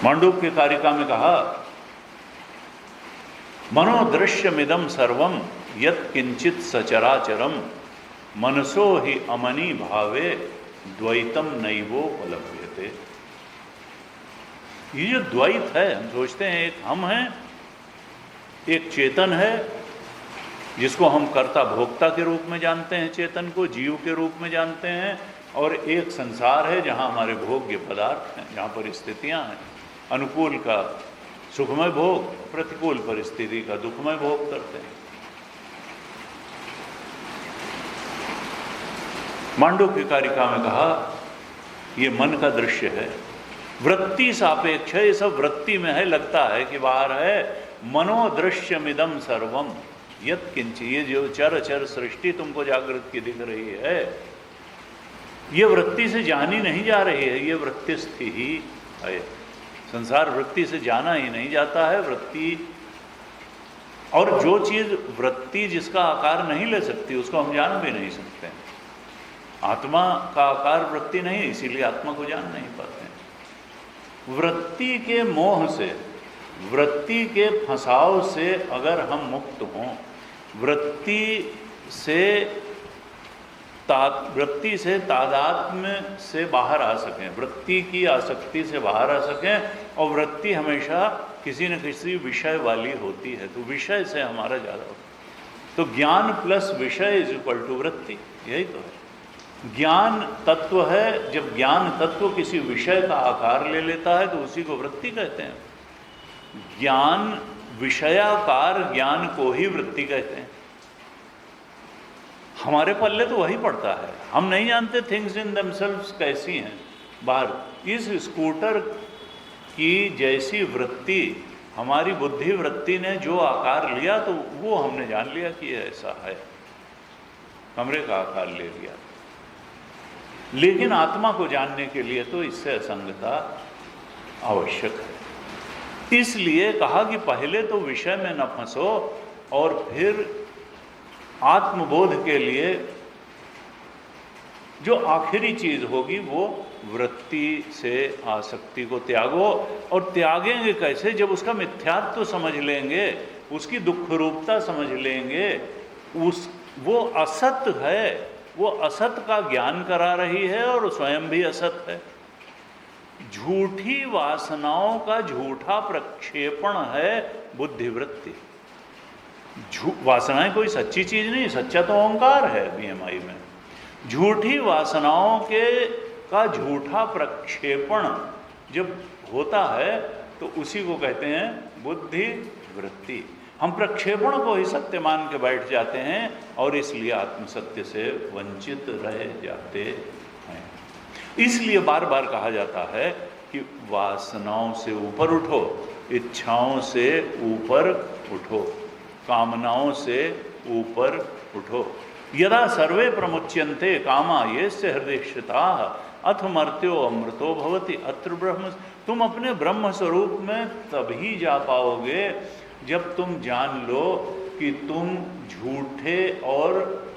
मांडूक्य के कारिका में कहा, मनोदृश्यमिदं सर्वं यत् किंचित सचराचरम मनसो ही अमनी भावे द्वैतम नैवोपलभ्यते। ये जो द्वैत है, हम सोचते हैं एक हम हैं, एक चेतन है जिसको हम कर्ता भोक्ता के रूप में जानते हैं, चेतन को जीव के रूप में जानते हैं, और एक संसार है जहाँ हमारे भोग्य पदार्थ हैं, जहाँ परिस्थितियाँ हैं। अनुकूल का सुखमय भोग, प्रतिकूल परिस्थिति का दुखमय भोग करते हैं। मांडूक्य की कारिका में कहा ये मन का दृश्य है, वृत्ति सापेक्ष है, ये सब वृत्ति में है, लगता है कि बाहर है। मनोदृश्यमिदं सर्वम यत् किंचित, ये जो चर चर सृष्टि तुमको जागृत की दिख रही है, ये वृत्ति से जानी नहीं जा रही है, ये वृत्तिस्थ ही है। संसार वृत्ति से जाना ही नहीं जाता है। वृत्ति, और जो चीज वृत्ति जिसका आकार नहीं ले सकती उसको हम जान भी नहीं सकते। आत्मा का आकार वृत्ति नहीं है, इसीलिए आत्मा को जान नहीं पाते। वृत्ति के मोह से, वृत्ति के फंसाव से अगर हम मुक्त हों, वृत्ति से तादात्म्य से बाहर आ सकें, वृत्ति की आसक्ति से बाहर आ सकें, और वृत्ति हमेशा किसी न किसी विषय वाली होती है, तो विषय से हमारा ज़्यादा होता है। तो ज्ञान प्लस विषय इज इक्वल टू वृत्ति, यही तो है। ज्ञान तत्व है, जब ज्ञान तत्व किसी विषय का आकार ले लेता है तो उसी को वृत्ति कहते हैं। ज्ञान विषयाकार ज्ञान को ही वृत्ति कहते हैं। हमारे पल्ले तो वही पड़ता है, हम नहीं जानते थिंग्स इन देमसेल्व्स कैसी हैं बाहर। इस स्कूटर की जैसी वृत्ति, हमारी बुद्धि वृत्ति ने जो आकार लिया तो वो हमने जान लिया कि ऐसा है, कमरे का आकार ले लिया। लेकिन आत्मा को जानने के लिए तो इससे असंगता आवश्यक है। इसलिए कहा कि पहले तो विषय में न फंसो और फिर आत्मबोध के लिए जो आखिरी चीज होगी वो वृत्ति से आसक्ति को त्यागो। और त्यागेंगे कैसे? जब उसका मिथ्यात्व समझ लेंगे, उसकी दुख रूपता समझ लेंगे, वो असत है, वो असत का ज्ञान करा रही है और स्वयं भी असत है। झूठी वासनाओं का झूठा प्रक्षेपण है बुद्धिवृत्ति। वासनाएं कोई सच्ची चीज नहीं, सच्चा तो ओंकार है बीएमआई में। झूठी वासनाओं का झूठा प्रक्षेपण जब होता है तो उसी को कहते हैं बुद्धि वृत्ति। हम प्रक्षेपण को ही सत्य मान के बैठ जाते हैं और इसलिए आत्मसत्य से वंचित रह जाते हैं। इसलिए बार बार कहा जाता है कि वासनाओं से ऊपर उठो, इच्छाओं से ऊपर उठो, कामनाओं से ऊपर उठो। यदा सर्वे प्रमुच्यन्ते कामा येस्य हृदयश्रिताः अथ मर्त्यो अमृतो भवति अत्र ब्रह्म। तुम अपने ब्रह्म स्वरूप में तभी जा पाओगे जब तुम जान लो कि तुम झूठे और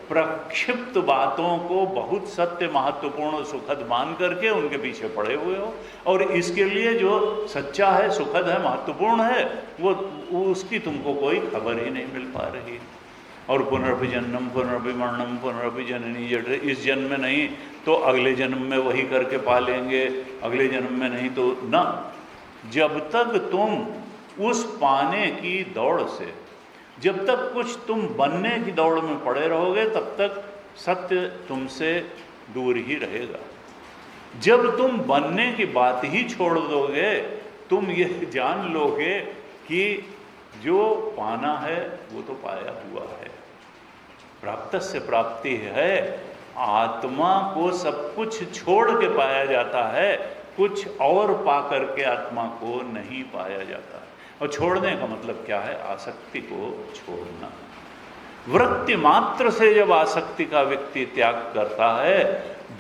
प्रक्षिप्त बातों को बहुत सत्य, महत्वपूर्ण, सुखद मान करके उनके पीछे पड़े हुए हो। और इसके लिए जो सच्चा है, सुखद है, महत्वपूर्ण है, वो उसकी तुमको कोई खबर ही नहीं मिल पा रही। और पुनरपि जन्म पुनरपि मरणम पुनरपि जननी जठरे, इस जन्म में नहीं तो अगले जन्म में वही करके पा लेंगे, अगले जन्म में नहीं तो ना। जब तक तुम उस पाने की दौड़ से, जब तक कुछ तुम बनने की दौड़ में पड़े रहोगे, तब तक सत्य तुमसे दूर ही रहेगा। जब तुम बनने की बात ही छोड़ दोगे, तुम ये जान लोगे कि जो पाना है वो तो पाया हुआ है। प्राप्तस्य प्राप्ति है। आत्मा को सब कुछ छोड़ के पाया जाता है, कुछ और पा करके आत्मा को नहीं पाया जाता। और छोड़ने का मतलब क्या है? आसक्ति को छोड़ना। वृत्ति मात्र से जब आसक्ति का व्यक्ति त्याग करता है,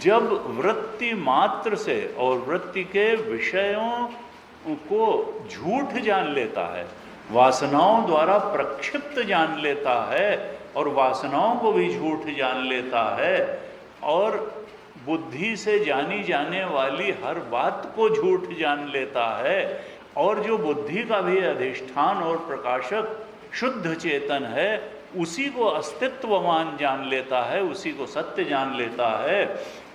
जब वृत्ति मात्र से और वृत्ति के विषयों को झूठ जान लेता है, वासनाओं द्वारा प्रक्षिप्त जान लेता है और वासनाओं को भी झूठ जान लेता है और बुद्धि से जानी जाने वाली हर बात को झूठ जान लेता है, और जो बुद्धि का भी अधिष्ठान और प्रकाशक शुद्ध चेतन है उसी को अस्तित्ववान जान लेता है, उसी को सत्य जान लेता है,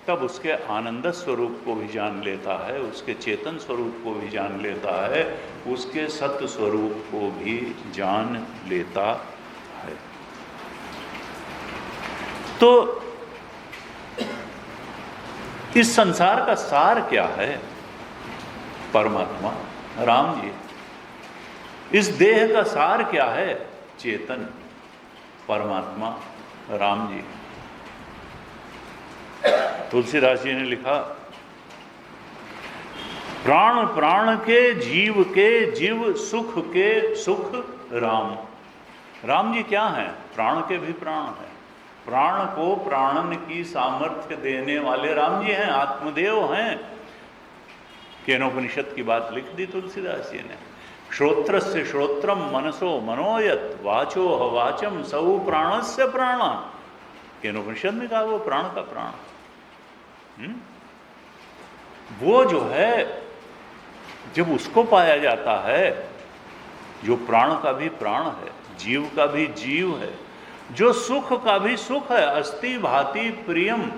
तब उसके आनंद स्वरूप को भी जान लेता है, उसके चेतन स्वरूप को भी जान लेता है, उसके सत्य स्वरूप को भी जान लेता है। तो इस संसार का सार क्या है? परमात्मा राम जी। इस देह का सार क्या है? चेतन परमात्मा राम जी। तुलसीदास जी ने लिखा, प्राण प्राण के जीव सुख के सुख राम। राम जी क्या हैं? प्राण के भी प्राण हैं। प्राण को प्राणन की सामर्थ्य देने वाले राम जी हैं, आत्मदेव हैं। केनोपनिषद की बात लिख दी तुलसीदास जी ने। श्रोत्रस्य श्रोत्रम मनसो मनोयत वाचो वाचम सौ प्राणस्य प्राण। केनोपनिषद में कहा वो प्राण का प्राण। वो जो है, जब उसको पाया जाता है, जो प्राण का भी प्राण है, जीव का भी जीव है, जो सुख का भी सुख है, अस्ति भाति प्रियम।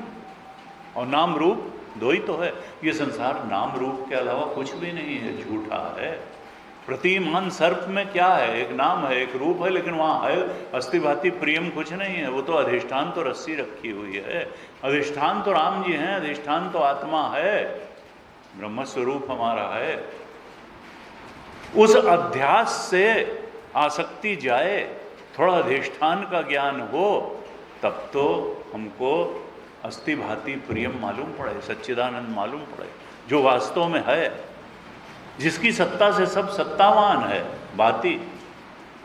और नाम रूप दो ही तो है। ये संसार नाम रूप के अलावा कुछ भी नहीं है, झूठा है। प्रतिमान सर्प में क्या है? एक नाम है, एक रूप है, लेकिन वहाँ है अस्ति भाति प्रियम कुछ नहीं है। वो तो अधिष्ठान तो रस्सी रखी हुई है। अधिष्ठान तो राम जी हैं, अधिष्ठान तो आत्मा है, ब्रह्म स्वरूप हमारा है। उस अध्यास से आसक्ति जाए, थोड़ा अधिष्ठान का ज्ञान हो, तब तो हमको अस्ति भाति प्रियम मालूम पड़े, सच्चिदानंद मालूम पड़े, जो वास्तव में है, जिसकी सत्ता से सब सत्तावान है, भाति,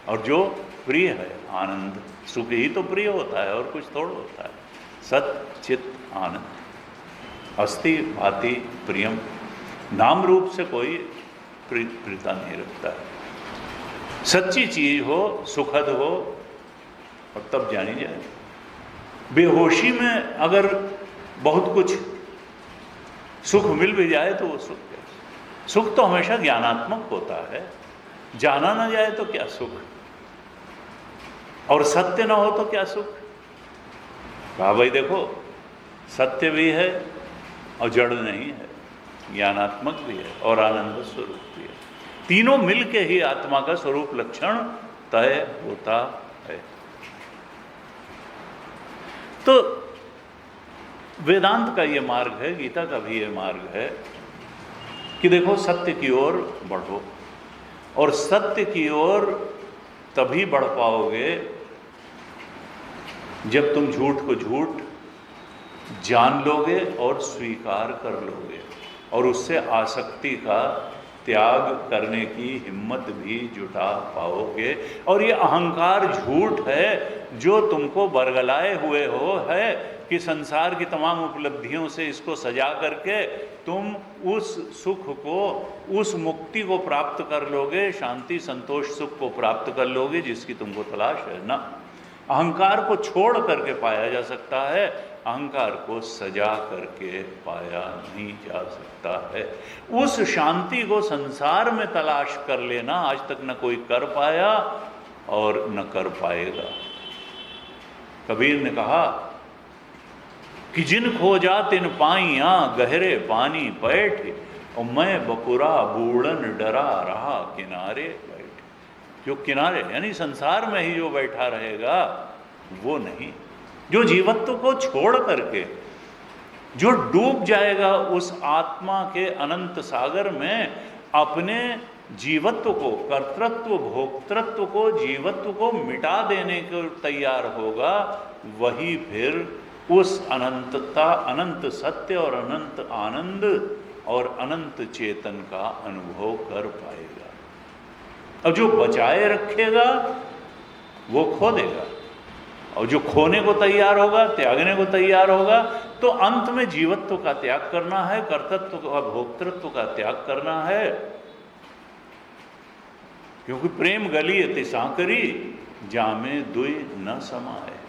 और जो प्रिय है, आनंद। सुख ही तो प्रिय होता है और कुछ थोड़ा होता है। सत चित आनंद। अस्ति भाति प्रियम, नाम रूप से कोई प्रियता नहीं रखता है। सच्ची चीज हो, सुखद हो, और तब जानी जाए। बेहोशी में अगर बहुत कुछ सुख मिल भी जाए तो वो सुख है। सुख तो हमेशा ज्ञानात्मक होता है, जाना ना जाए तो क्या सुख, और सत्य ना हो तो क्या सुख। कहा भाई देखो, सत्य भी है और जड़ नहीं है, ज्ञानात्मक भी है और आनंद स्वरूप भी है। तीनों मिलके ही आत्मा का स्वरूप लक्षण तय होता है। तो वेदांत का ये मार्ग है, गीता का भी ये मार्ग है कि देखो सत्य की ओर बढ़ो, और सत्य की ओर तभी बढ़ पाओगे जब तुम झूठ को झूठ जान लोगे और स्वीकार कर लोगे, और उससे आसक्ति का त्याग करने की हिम्मत भी जुटा पाओगे। और ये अहंकार झूठ है जो तुमको बरगलाए हुए हो है कि संसार की तमाम उपलब्धियों से इसको सजा करके तुम उस सुख को, उस मुक्ति को प्राप्त कर लोगे, शांति संतोष सुख को प्राप्त कर लोगे जिसकी तुमको तलाश है ना। अहंकार को छोड़ करके पाया जा सकता है, अहंकार को सजा करके पाया नहीं जा सकता है। उस शांति को संसार में तलाश कर लेना आज तक न कोई कर पाया और न कर पाएगा। कबीर ने कहा कि जिन खोजा तिन पाइया गहरे पानी बैठ, और मैं बपुरा बूढ़न डरा रहा किनारे बैठ। जो किनारे यानी संसार में ही जो बैठा रहेगा वो नहीं, जो जीवत्व को छोड़ करके जो डूब जाएगा उस आत्मा के अनंत सागर में, अपने जीवत्व को, कर्तृत्व भोक्तृत्व को, जीवत्व को मिटा देने को तैयार होगा, वही फिर उस अनंतता, अनंत सत्य और अनंत आनंद और अनंत चेतन का अनुभव कर पाएगा। और जो बचाए रखेगा वो खो देगा, और जो खोने को तैयार होगा, त्यागने को तैयार होगा, तो अंत में जीवत्व का त्याग करना है, कर्तृत्व का, भोक्तृत्व का त्याग करना है। क्योंकि प्रेम गली अति सांकरी, जामे दुई न समाए।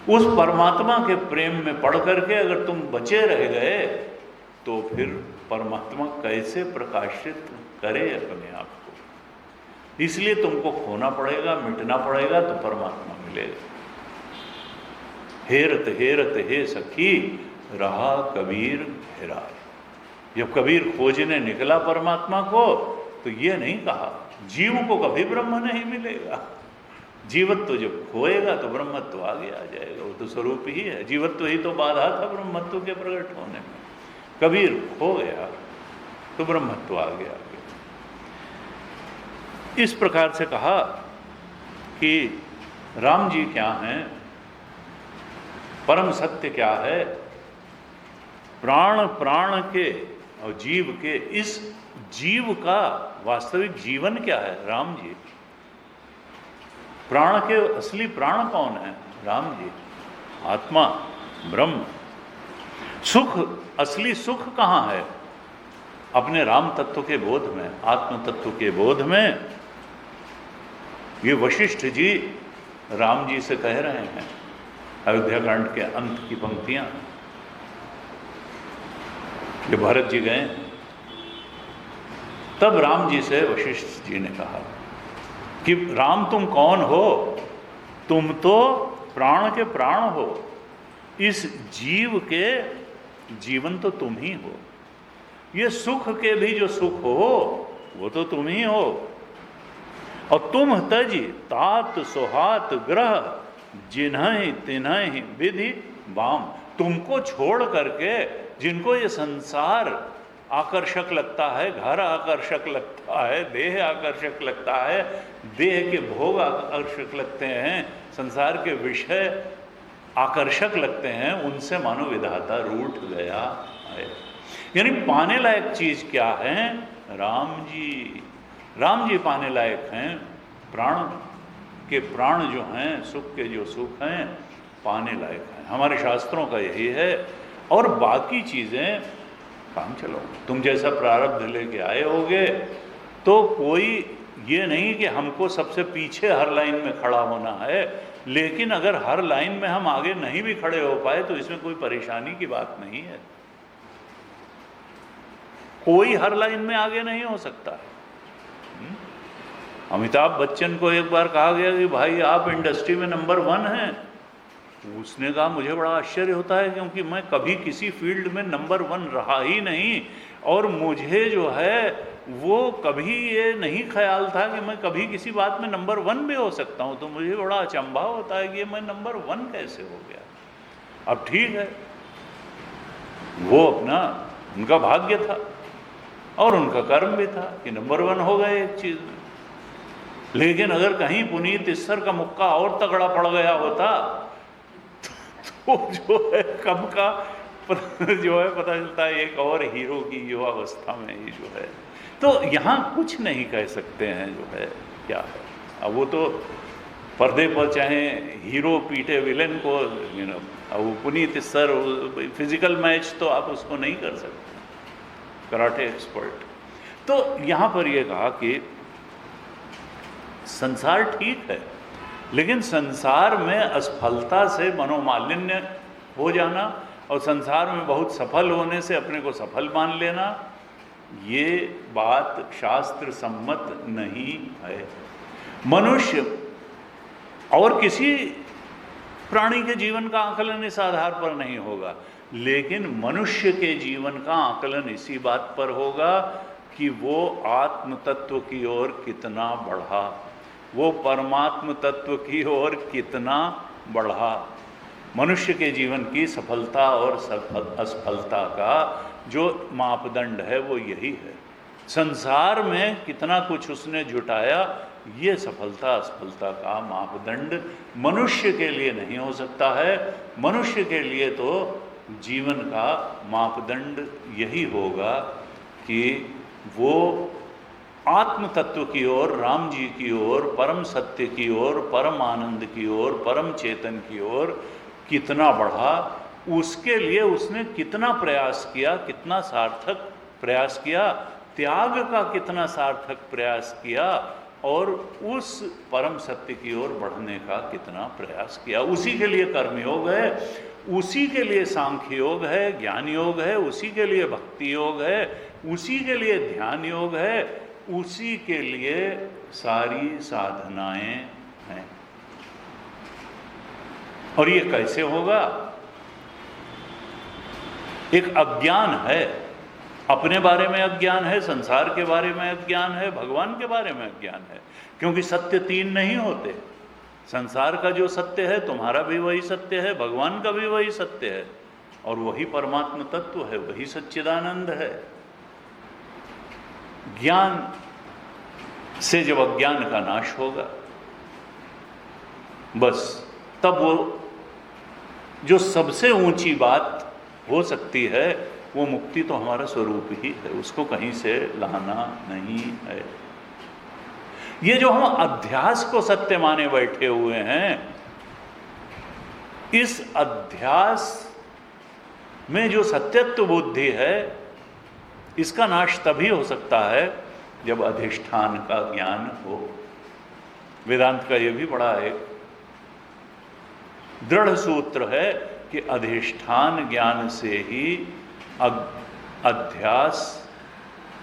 उस परमात्मा के प्रेम में पढ़ करके अगर तुम बचे रह गए तो फिर परमात्मा कैसे प्रकाशित करे अपने आप को। इसलिए तुमको खोना पड़ेगा, मिटना पड़ेगा, तो परमात्मा मिलेगा। हेरत हेरत हे सखी रहा कबीर हेराए। जब कबीर खोजने निकला परमात्मा को तो ये नहीं कहा जीव को कभी ब्रह्म नहीं मिलेगा। जीवत्व जब खोएगा तो ब्रह्मत्व आगे आ जाएगा, वो तो स्वरूप ही है। जीवत्व ही तो बाधा था ब्रह्मत्व के प्रकट होने में। कबीर खो गया तो ब्रह्मत्व आगे आ गया। इस प्रकार से कहा कि राम जी क्या हैं, परम सत्य क्या है, प्राण प्राण के और जीव के, इस जीव का वास्तविक जीवन क्या है, राम जी। प्राण के असली प्राण कौन है, राम जी, आत्मा ब्रह्म। सुख, असली सुख कहाँ है, अपने राम तत्व के बोध में, आत्म तत्व के बोध में। ये वशिष्ठ जी राम जी से कह रहे हैं, अयोध्या कांड के अंत की पंक्तियां। जब भरत जी गए तब राम जी से वशिष्ठ जी ने कहा कि राम तुम कौन हो, तुम तो प्राण के प्राण हो, इस जीव के जीवन तो तुम ही हो, ये सुख के भी जो सुख हो वो तो तुम ही हो। और तुम तज तात सोहात ग्रह जिन्हें तिन्हें विधि वाम। तुमको छोड़ करके जिनको ये संसार आकर्षक लगता है, घर आकर्षक लगता है, देह आकर्षक लगता है, देह के भोग आकर्षक लगते हैं, संसार के विषय आकर्षक लगते हैं, उनसे मानो विधाता रूठ गया है। यानी पाने लायक चीज क्या है, राम जी। राम जी पाने लायक हैं, प्राण के प्राण जो हैं, सुख के जो सुख हैं, पाने लायक हैं। हमारे शास्त्रों का यही है, और बाकी चीज़ें काम चलो। तुम जैसा प्रारब्ध लेके आए होगे तो कोई ये नहीं कि हमको सबसे पीछे हर लाइन में खड़ा होना है, लेकिन अगर हर लाइन में हम आगे नहीं भी खड़े हो पाए तो इसमें कोई परेशानी की बात नहीं है। कोई हर लाइन में आगे नहीं हो सकता है। अमिताभ बच्चन को एक बार कहा गया कि भाई आप इंडस्ट्री में नंबर 1 हैं। उसने कहा मुझे बड़ा आश्चर्य होता है क्योंकि मैं कभी किसी फील्ड में नंबर 1 रहा ही नहीं, और मुझे जो है वो कभी ये नहीं ख्याल था कि मैं कभी किसी बात में नंबर 1 भी हो सकता हूँ। तो मुझे बड़ा अचंभा होता है कि मैं नंबर 1 कैसे हो गया। अब ठीक है, वो अपना उनका भाग्य था और उनका कर्म भी था कि नंबर 1 हो गए एक चीज़ में। लेकिन अगर कहीं पुनीत ईश्वर का मुक्का और तगड़ा पड़ गया होता तो जो है कब का जो है पता चलता है एक और हीरो की युवावस्था में ही जो है। तो यहाँ कुछ नहीं कह सकते हैं जो है क्या है। अब वो तो पर्दे पर चाहे हीरो पीटे विलेन को, अब वो पुनीत ईश्वर फिजिकल मैच तो आप उसको नहीं कर सकते, कराटे एक्सपर्ट। तो यहाँ पर ये कहा कि संसार ठीक है, लेकिन संसार में असफलता से मनोमालिन्य हो जाना और संसार में बहुत सफल होने से अपने को सफल मान लेना, ये बात शास्त्र सम्मत नहीं है। मनुष्य और किसी प्राणी के जीवन का आकलन इस आधार पर नहीं होगा, लेकिन मनुष्य के जीवन का आकलन इसी बात पर होगा कि वो आत्म तत्व की ओर कितना बढ़ा, वो परमात्म तत्व की ओर कितना बढ़ा। मनुष्य के जीवन की सफलता और असफलता का जो मापदंड है वो यही है। संसार में कितना कुछ उसने जुटाया, ये सफलता असफलता का मापदंड मनुष्य के लिए नहीं हो सकता है। मनुष्य के लिए तो जीवन का मापदंड यही होगा कि वो आत्म तत्व की ओर, राम जी की ओर, परम सत्य की ओर, परम आनंद की ओर, परम चेतन की ओर कितना बढ़ा, उसके लिए उसने कितना प्रयास किया, कितना सार्थक प्रयास किया, त्याग का कितना सार्थक प्रयास किया, और उस परम सत्य की ओर बढ़ने का कितना प्रयास किया। उसी के लिए कर्मयोग है, उसी के लिए सांख्य योग है, ज्ञान योग है, उसी के लिए भक्ति योग है, उसी के लिए ध्यान योग है, उसी के लिए सारी साधनाएं हैं। और ये कैसे होगा? एक अज्ञान है, अपने बारे में अज्ञान है, संसार के बारे में अज्ञान है, भगवान के बारे में अज्ञान है। क्योंकि सत्य 3 नहीं होते। संसार का जो सत्य है तुम्हारा भी वही सत्य है, भगवान का भी वही सत्य है, और वही परमात्म तत्व है, वही सच्चिदानंद है। ज्ञान से जब अज्ञान का नाश होगा, बस तब वो जो सबसे ऊंची बात हो सकती है वो मुक्ति तो हमारा स्वरूप ही है, उसको कहीं से लाना नहीं है। ये जो हम अध्यास को सत्य माने बैठे हुए हैं, इस अध्यास में जो सत्यत्व बुद्धि है, इसका नाश तभी हो सकता है जब अधिष्ठान का ज्ञान हो। वेदांत का यह भी बड़ा एक दृढ़ सूत्र है कि अधिष्ठान ज्ञान से ही अध्यास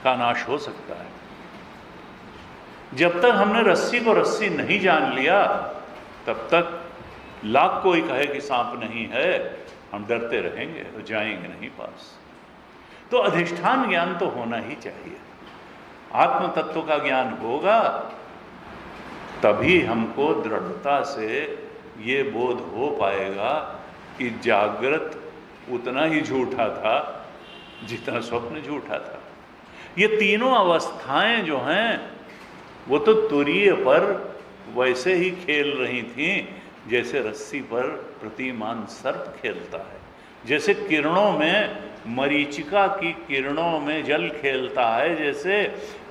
का नाश हो सकता है। जब तक हमने रस्सी को रस्सी नहीं जान लिया, तब तक लाख कोई कहे कि सांप नहीं है, हम डरते रहेंगे और जाएंगे नहीं पास। तो अधिष्ठान ज्ञान तो होना ही चाहिए। आत्म तत्व का ज्ञान होगा तभी हमको दृढ़ता से ये बोध हो पाएगा कि जागृत उतना ही झूठा था जितना स्वप्न झूठा था। ये तीनों अवस्थाएं जो हैं वो तो तुरीय पर वैसे ही खेल रही थीं जैसे रस्सी पर प्रतिमान सर्प खेलता है, जैसे किरणों में, मरीचिका की किरणों में जल खेलता है, जैसे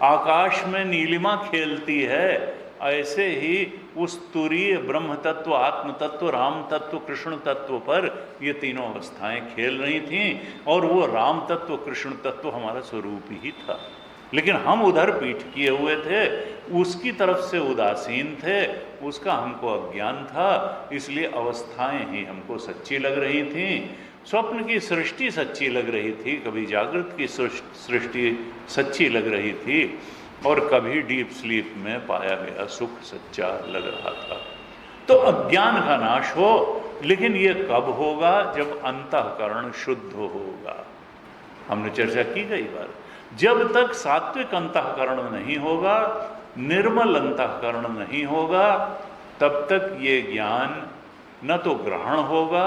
आकाश में नीलिमा खेलती है, ऐसे ही उस तुरीय ब्रह्म तत्व, आत्म तत्व, राम तत्व, कृष्ण तत्व पर ये तीनों अवस्थाएं खेल रही थीं, और वो राम तत्व, कृष्ण तत्व हमारा स्वरूप ही था। लेकिन हम उधर पीठ किए हुए थे, उसकी तरफ से उदासीन थे, उसका हमको अज्ञान था, इसलिए अवस्थाएं ही हमको सच्ची लग रही थीं। स्वप्न की सृष्टि सच्ची लग रही थी, कभी जागृत की सृष्टि सच्ची लग रही थी, और कभी डीप स्लीप में पाया गया सुख सच्चा लग रहा था। तो अज्ञान का नाश हो, लेकिन ये कब होगा? जब अंतःकरण शुद्ध होगा। हमने चर्चा की कई बार, जब तक सात्विक अंतःकरण नहीं होगा, निर्मल अंतःकरण नहीं होगा, तब तक ये ज्ञान न तो ग्रहण होगा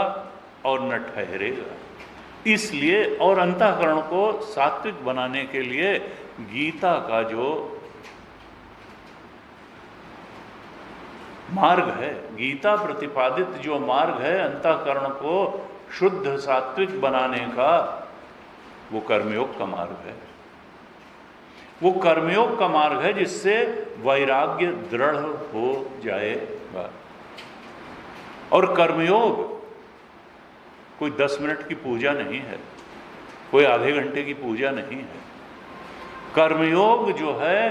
और न ठहरेगा। इसलिए, और अंतःकरण को सात्विक बनाने के लिए गीता का जो मार्ग है, गीता प्रतिपादित जो मार्ग है अंतःकरण को शुद्ध सात्विक बनाने का, वो कर्मयोग का मार्ग है। वो कर्मयोग का मार्ग है जिससे वैराग्य दृढ़ हो जाएगा। और कर्मयोग कोई 10 मिनट की पूजा नहीं है, कोई आधे घंटे की पूजा नहीं है। कर्मयोग जो है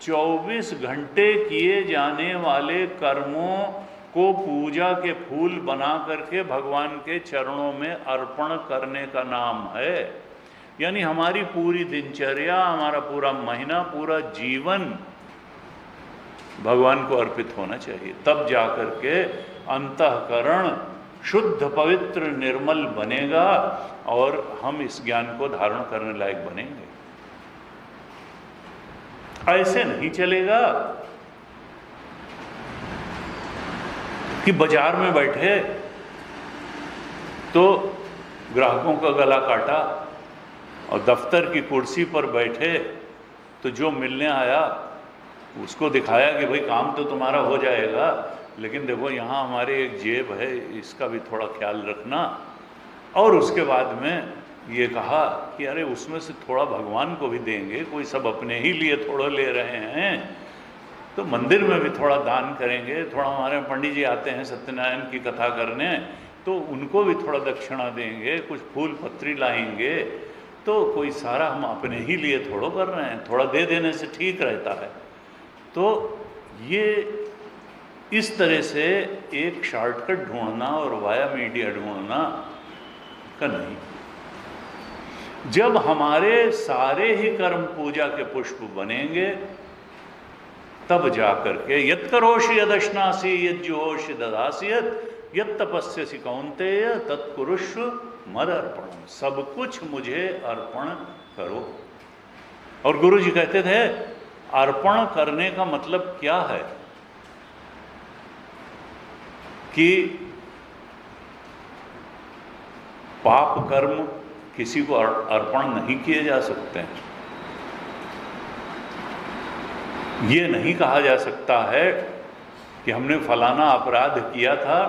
24 घंटे किए जाने वाले कर्मों को पूजा के फूल बना करके भगवान के चरणों में अर्पण करने का नाम है। यानी हमारी पूरी दिनचर्या, हमारा पूरा महीना, पूरा जीवन भगवान को अर्पित होना चाहिए, तब जाकर के अंतःकरण शुद्ध पवित्र निर्मल बनेगा और हम इस ज्ञान को धारण करने लायक बनेंगे। ऐसे नहीं चलेगा कि बाजार में बैठे तो ग्राहकों का गला काटा, और दफ्तर की कुर्सी पर बैठे तो जो मिलने आया उसको दिखाया कि भाई काम तो तुम्हारा हो जाएगा, लेकिन देखो यहाँ हमारे एक जेब है, इसका भी थोड़ा ख्याल रखना। और उसके बाद में ये कहा कि अरे उसमें से थोड़ा भगवान को भी देंगे, कोई सब अपने ही लिए थोड़ा ले रहे हैं, तो मंदिर में भी थोड़ा दान करेंगे। थोड़ा हमारे पंडित जी आते हैं सत्यनारायण की कथा करने, तो उनको भी थोड़ा दक्षिणा देंगे, कुछ फूल पत्री लाएंगे, तो कोई सारा हम अपने ही लिए थोड़ा कर रहे हैं, थोड़ा दे देने से ठीक रहता है। तो ये इस तरह से एक शॉर्टकट ढूंढना और वाया मीडिया ढूंढना का नहीं। जब हमारे सारे ही कर्म पूजा के पुष्प बनेंगे, तब जाकर के यत् करोषि यदश्नासि यज्जुहोषि ददासि यत् तपस्यसि कौन्तेय तत्कुरुष्व मद अर्पणम। सब कुछ मुझे अर्पण करो। और गुरु जी कहते थे अर्पण करने का मतलब क्या है कि पाप कर्म किसी को अर्पण नहीं किए जा सकते हैं। ये नहीं कहा जा सकता है कि हमने फलाना अपराध किया था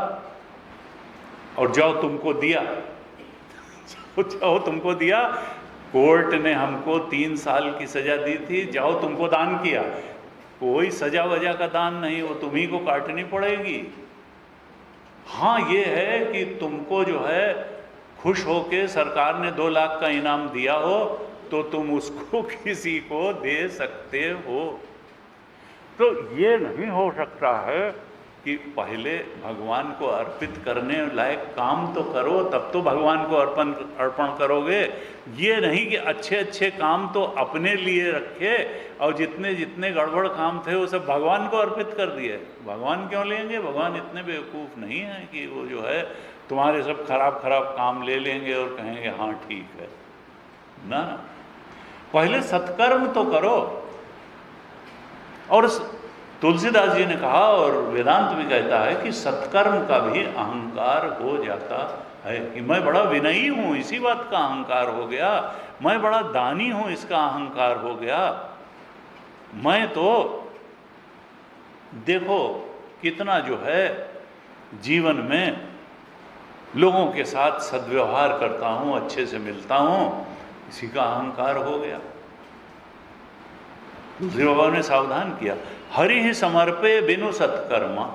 और जाओ तुमको दिया, जाओ तुमको दिया, कोर्ट ने हमको 3 साल की सजा दी थी, जाओ तुमको दान किया। कोई सजा वजा का दान नहीं, वो तुम्ही को काटनी पड़ेगी। हाँ ये है कि तुमको जो है खुश होके सरकार ने 2 लाख का इनाम दिया हो तो तुम उसको किसी को दे सकते हो। तो ये नहीं हो सकता है कि पहले भगवान को अर्पित करने लायक काम तो करो, तब तो भगवान को अर्पण करोगे। ये नहीं कि अच्छे अच्छे काम तो अपने लिए रखे और जितने जितने गड़बड़ काम थे वो सब भगवान को अर्पित कर दिए। भगवान क्यों लेंगे? भगवान इतने बेवकूफ़ नहीं है कि वो जो है तुम्हारे सब खराब खराब काम ले लेंगे और कहेंगे हाँ ठीक है ना। पहले सत्कर्म तो करो। और तुलसीदास जी ने कहा और वेदांत भी कहता है कि सत्कर्म का भी अहंकार हो जाता है कि मैं बड़ा विनयी हूँ, इसी बात का अहंकार हो गया। मैं बड़ा दानी हूँ, इसका अहंकार हो गया। मैं तो देखो कितना जो है जीवन में लोगों के साथ सद्व्यवहार करता हूँ, अच्छे से मिलता हूँ, इसी का अहंकार हो गया। दूसरे बाबा ने सावधान किया, हरि ही समर्पे बिनु सत्कर्मा,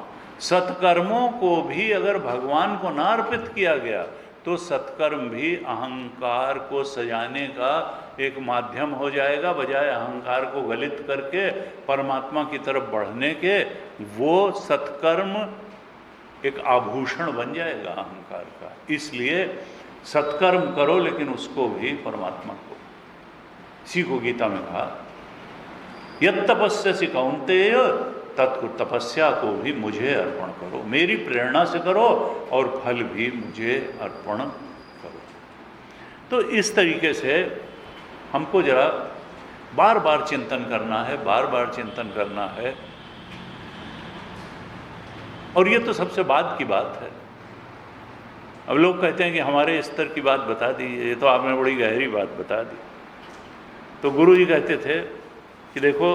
सत्कर्मों को भी अगर भगवान को ना अर्पित किया गया तो सत्कर्म भी अहंकार को सजाने का एक माध्यम हो जाएगा, बजाय अहंकार को गलित करके परमात्मा की तरफ बढ़ने के वो सत्कर्म एक आभूषण बन जाएगा अहंकार का। इसलिए सत्कर्म करो, लेकिन उसको भी परमात्मा को। इसी को गीता में कहा, यत् तपस्यसि कौन्तेय, तत्कु तपस्या को भी मुझे अर्पण करो, मेरी प्रेरणा से करो और फल भी मुझे अर्पण करो। तो इस तरीके से हमको जरा बार बार चिंतन करना है, बार बार चिंतन करना है। और ये तो सबसे बाद की बात है। अब लोग कहते हैं कि हमारे स्तर की बात बता दी, ये तो आपने बड़ी गहरी बात बता दी। तो गुरु जी कहते थे कि देखो,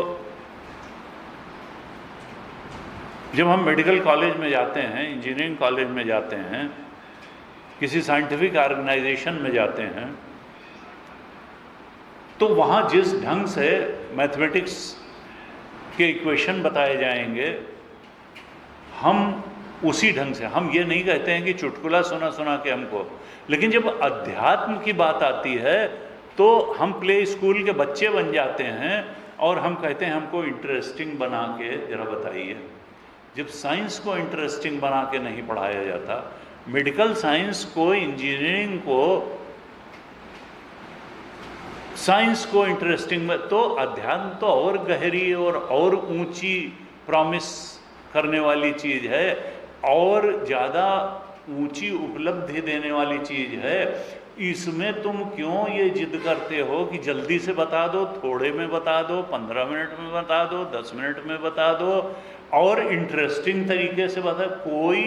जब हम मेडिकल कॉलेज में जाते हैं, इंजीनियरिंग कॉलेज में जाते हैं, किसी साइंटिफिक ऑर्गेनाइजेशन में जाते हैं, तो वहाँ जिस ढंग से मैथमेटिक्स के इक्वेशन बताए जाएंगे, हम उसी ढंग से, हम ये नहीं कहते हैं कि चुटकुला सुना सुना के हमको, लेकिन जब अध्यात्म की बात आती है तो हम प्ले स्कूल के बच्चे बन जाते हैं और हम कहते हैं हमको इंटरेस्टिंग बना के जरा बताइए। जब साइंस को इंटरेस्टिंग बना के नहीं पढ़ाया जाता, मेडिकल साइंस को, इंजीनियरिंग को, साइंस को इंटरेस्टिंग में, तो अध्यात्म तो और गहरी और ऊंची प्रॉमिस करने वाली चीज़ है, और ज़्यादा ऊंची उपलब्धि देने वाली चीज़ है। इसमें तुम क्यों ये जिद करते हो कि जल्दी से बता दो, थोड़े में बता दो, 15 मिनट में बता दो, 10 मिनट में बता दो, और इंटरेस्टिंग तरीके से बता। कोई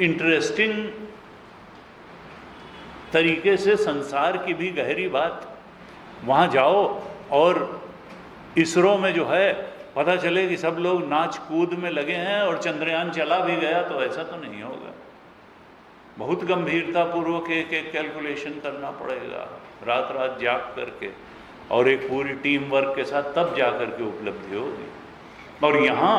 इंटरेस्टिंग तरीके से संसार की भी गहरी बात, वहाँ जाओ और इसरो में जो है पता चले कि सब लोग नाच कूद में लगे हैं और चंद्रयान चला भी गया, तो ऐसा तो नहीं होगा। बहुत गंभीरता पूर्वक एक एक कैलकुलेशन करना पड़ेगा, रात रात जाग करके, और एक पूरी टीम वर्क के साथ, तब जा करके उपलब्धि होगी। और यहाँ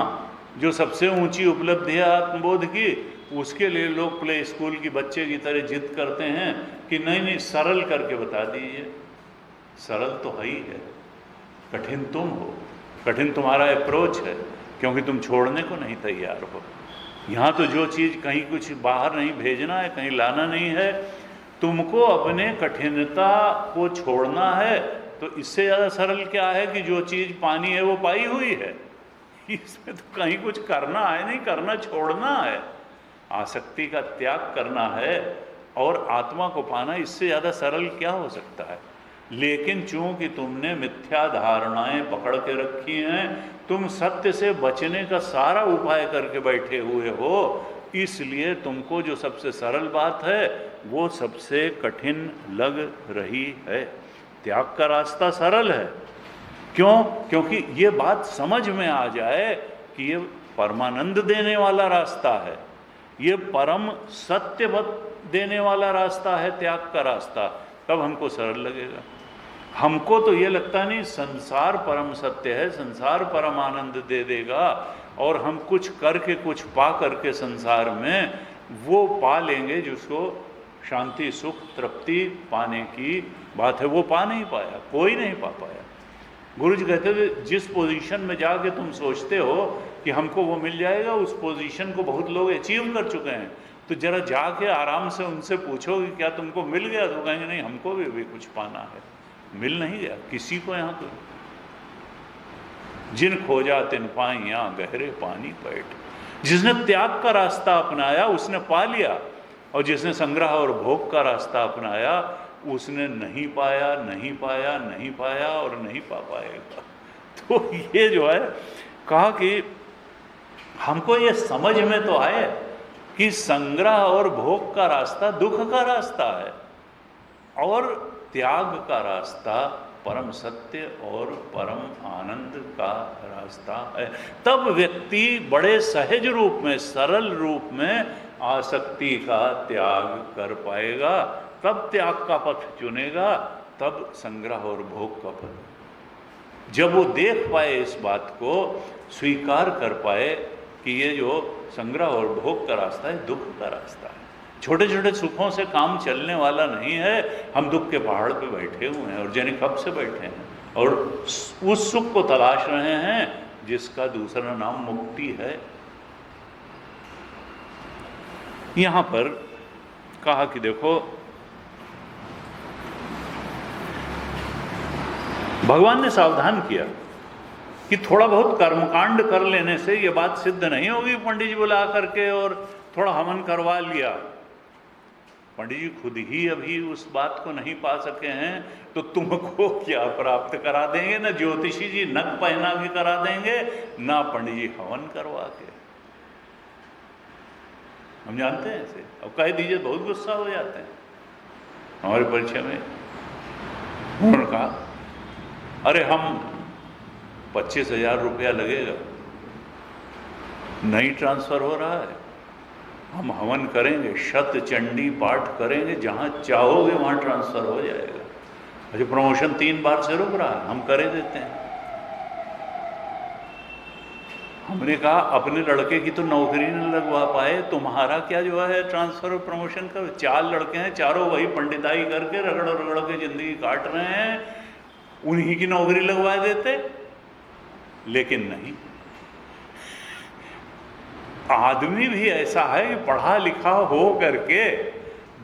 जो सबसे ऊंची उपलब्धि है आत्मबोध की, उसके लिए लोग प्ले स्कूल की बच्चे की तरह जिद करते हैं कि नहीं नहीं सरल करके बता दीजिए। सरल तो है ही है, कठिन तुम हो, कठिन तुम्हारा अप्रोच है, क्योंकि तुम छोड़ने को नहीं तैयार हो। यहाँ तो जो चीज़ कहीं कुछ बाहर नहीं भेजना है, कहीं लाना नहीं है, तुमको अपने कठिनता को छोड़ना है। तो इससे ज़्यादा सरल क्या है कि जो चीज़ पानी है वो पाई हुई है, इसमें तो कहीं कुछ करना है नहीं, करना छोड़ना है, आसक्ति का त्याग करना है और आत्मा को पाना। इससे ज़्यादा सरल क्या हो सकता है? लेकिन चूंकि तुमने मिथ्या धारणाएं पकड़ के रखी हैं, तुम सत्य से बचने का सारा उपाय करके बैठे हुए हो, इसलिए तुमको जो सबसे सरल बात है वो सबसे कठिन लग रही है। त्याग का रास्ता सरल है, क्यों? क्योंकि ये बात समझ में आ जाए कि ये परमानंद देने वाला रास्ता है, ये परम सत्य देने वाला रास्ता है, त्याग का रास्ता, तब हमको सरल लगेगा। हमको तो ये लगता नहीं संसार परम सत्य है, संसार परम आनंद दे देगा, और हम कुछ करके कुछ पा करके संसार में वो पा लेंगे जिसको शांति सुख तृप्ति पाने की बात है, वो पा नहीं पाया, कोई नहीं पा पाया। गुरु जी कहते थे जिस पोजीशन में जाके तुम सोचते हो कि हमको वो मिल जाएगा, उस पोजीशन को बहुत लोग अचीव कर चुके हैं। तो जरा जाके आराम से उनसे पूछो कि क्या तुमको मिल गया, तो कहेंगे नहीं हमको भी कुछ पाना है। मिल नहीं गया किसी को यहाँ तो। जिन खोजा तिन पाइयां गहरे पानी पैठ, जिसने त्याग का रास्ता अपनाया उसने पा लिया, और जिसने संग्रह और भोग का रास्ता अपनाया उसने नहीं पाया, नहीं पाया, नहीं पाया और नहीं पा पाएगा। तो ये जो है कहा कि हमको ये समझ में तो आए कि संग्रह और भोग का रास्ता दुख का रास्ता है, और त्याग का रास्ता परम सत्य और परम आनंद का रास्ता है। तब व्यक्ति बड़े सहज रूप में, सरल रूप में आसक्ति का त्याग कर पाएगा, तब त्याग का पथ चुनेगा, तब संग्रह और भोग का पथ। जब वो देख पाए इस बात को, स्वीकार कर पाए कि ये जो संग्रह और भोग का रास्ता है दुख का रास्ता है, छोटे छोटे सुखों से काम चलने वाला नहीं है। हम दुख के पहाड़ पे बैठे हुए हैं और जाने कब से बैठे हैं और उस सुख को तलाश रहे हैं जिसका दूसरा नाम मुक्ति है। यहां पर कहा कि देखो, भगवान ने सावधान किया कि थोड़ा बहुत कर्मकांड कर लेने से ये बात सिद्ध नहीं होगी। पंडित जी बुला करके और थोड़ा हवन करवा लिया, पंडित जी खुद ही अभी उस बात को नहीं पा सके हैं तो तुमको क्या प्राप्त करा देंगे? ना ज्योतिषी जी नग पहना के करा देंगे, ना पंडित जी हवन करवा के। हम जानते हैं इसे। अब कह दीजिए बहुत गुस्सा हो जाते हैं। हमारे परिचय में उन्होंने कहा, अरे हम 25,000 रुपया लगेगा, नहीं ट्रांसफर हो रहा है, हम हवन करेंगे, शत चंडी पाठ करेंगे, जहां चाहोगे वहां ट्रांसफर हो जाएगा। अच्छा, प्रमोशन 3 बार से रुक रहा है, हम करे देते हैं। हमने कहा अपने लड़के की तो नौकरी न लगवा पाए, तुम्हारा क्या जो है ट्रांसफर और प्रमोशन का? 4 लड़के हैं, चारों वही पंडिताई करके रगड़ रगड़ के जिंदगी काट रहे हैं, उन्हीं की नौकरी लगवा देते। लेकिन नहीं, आदमी भी ऐसा है कि पढ़ा लिखा हो करके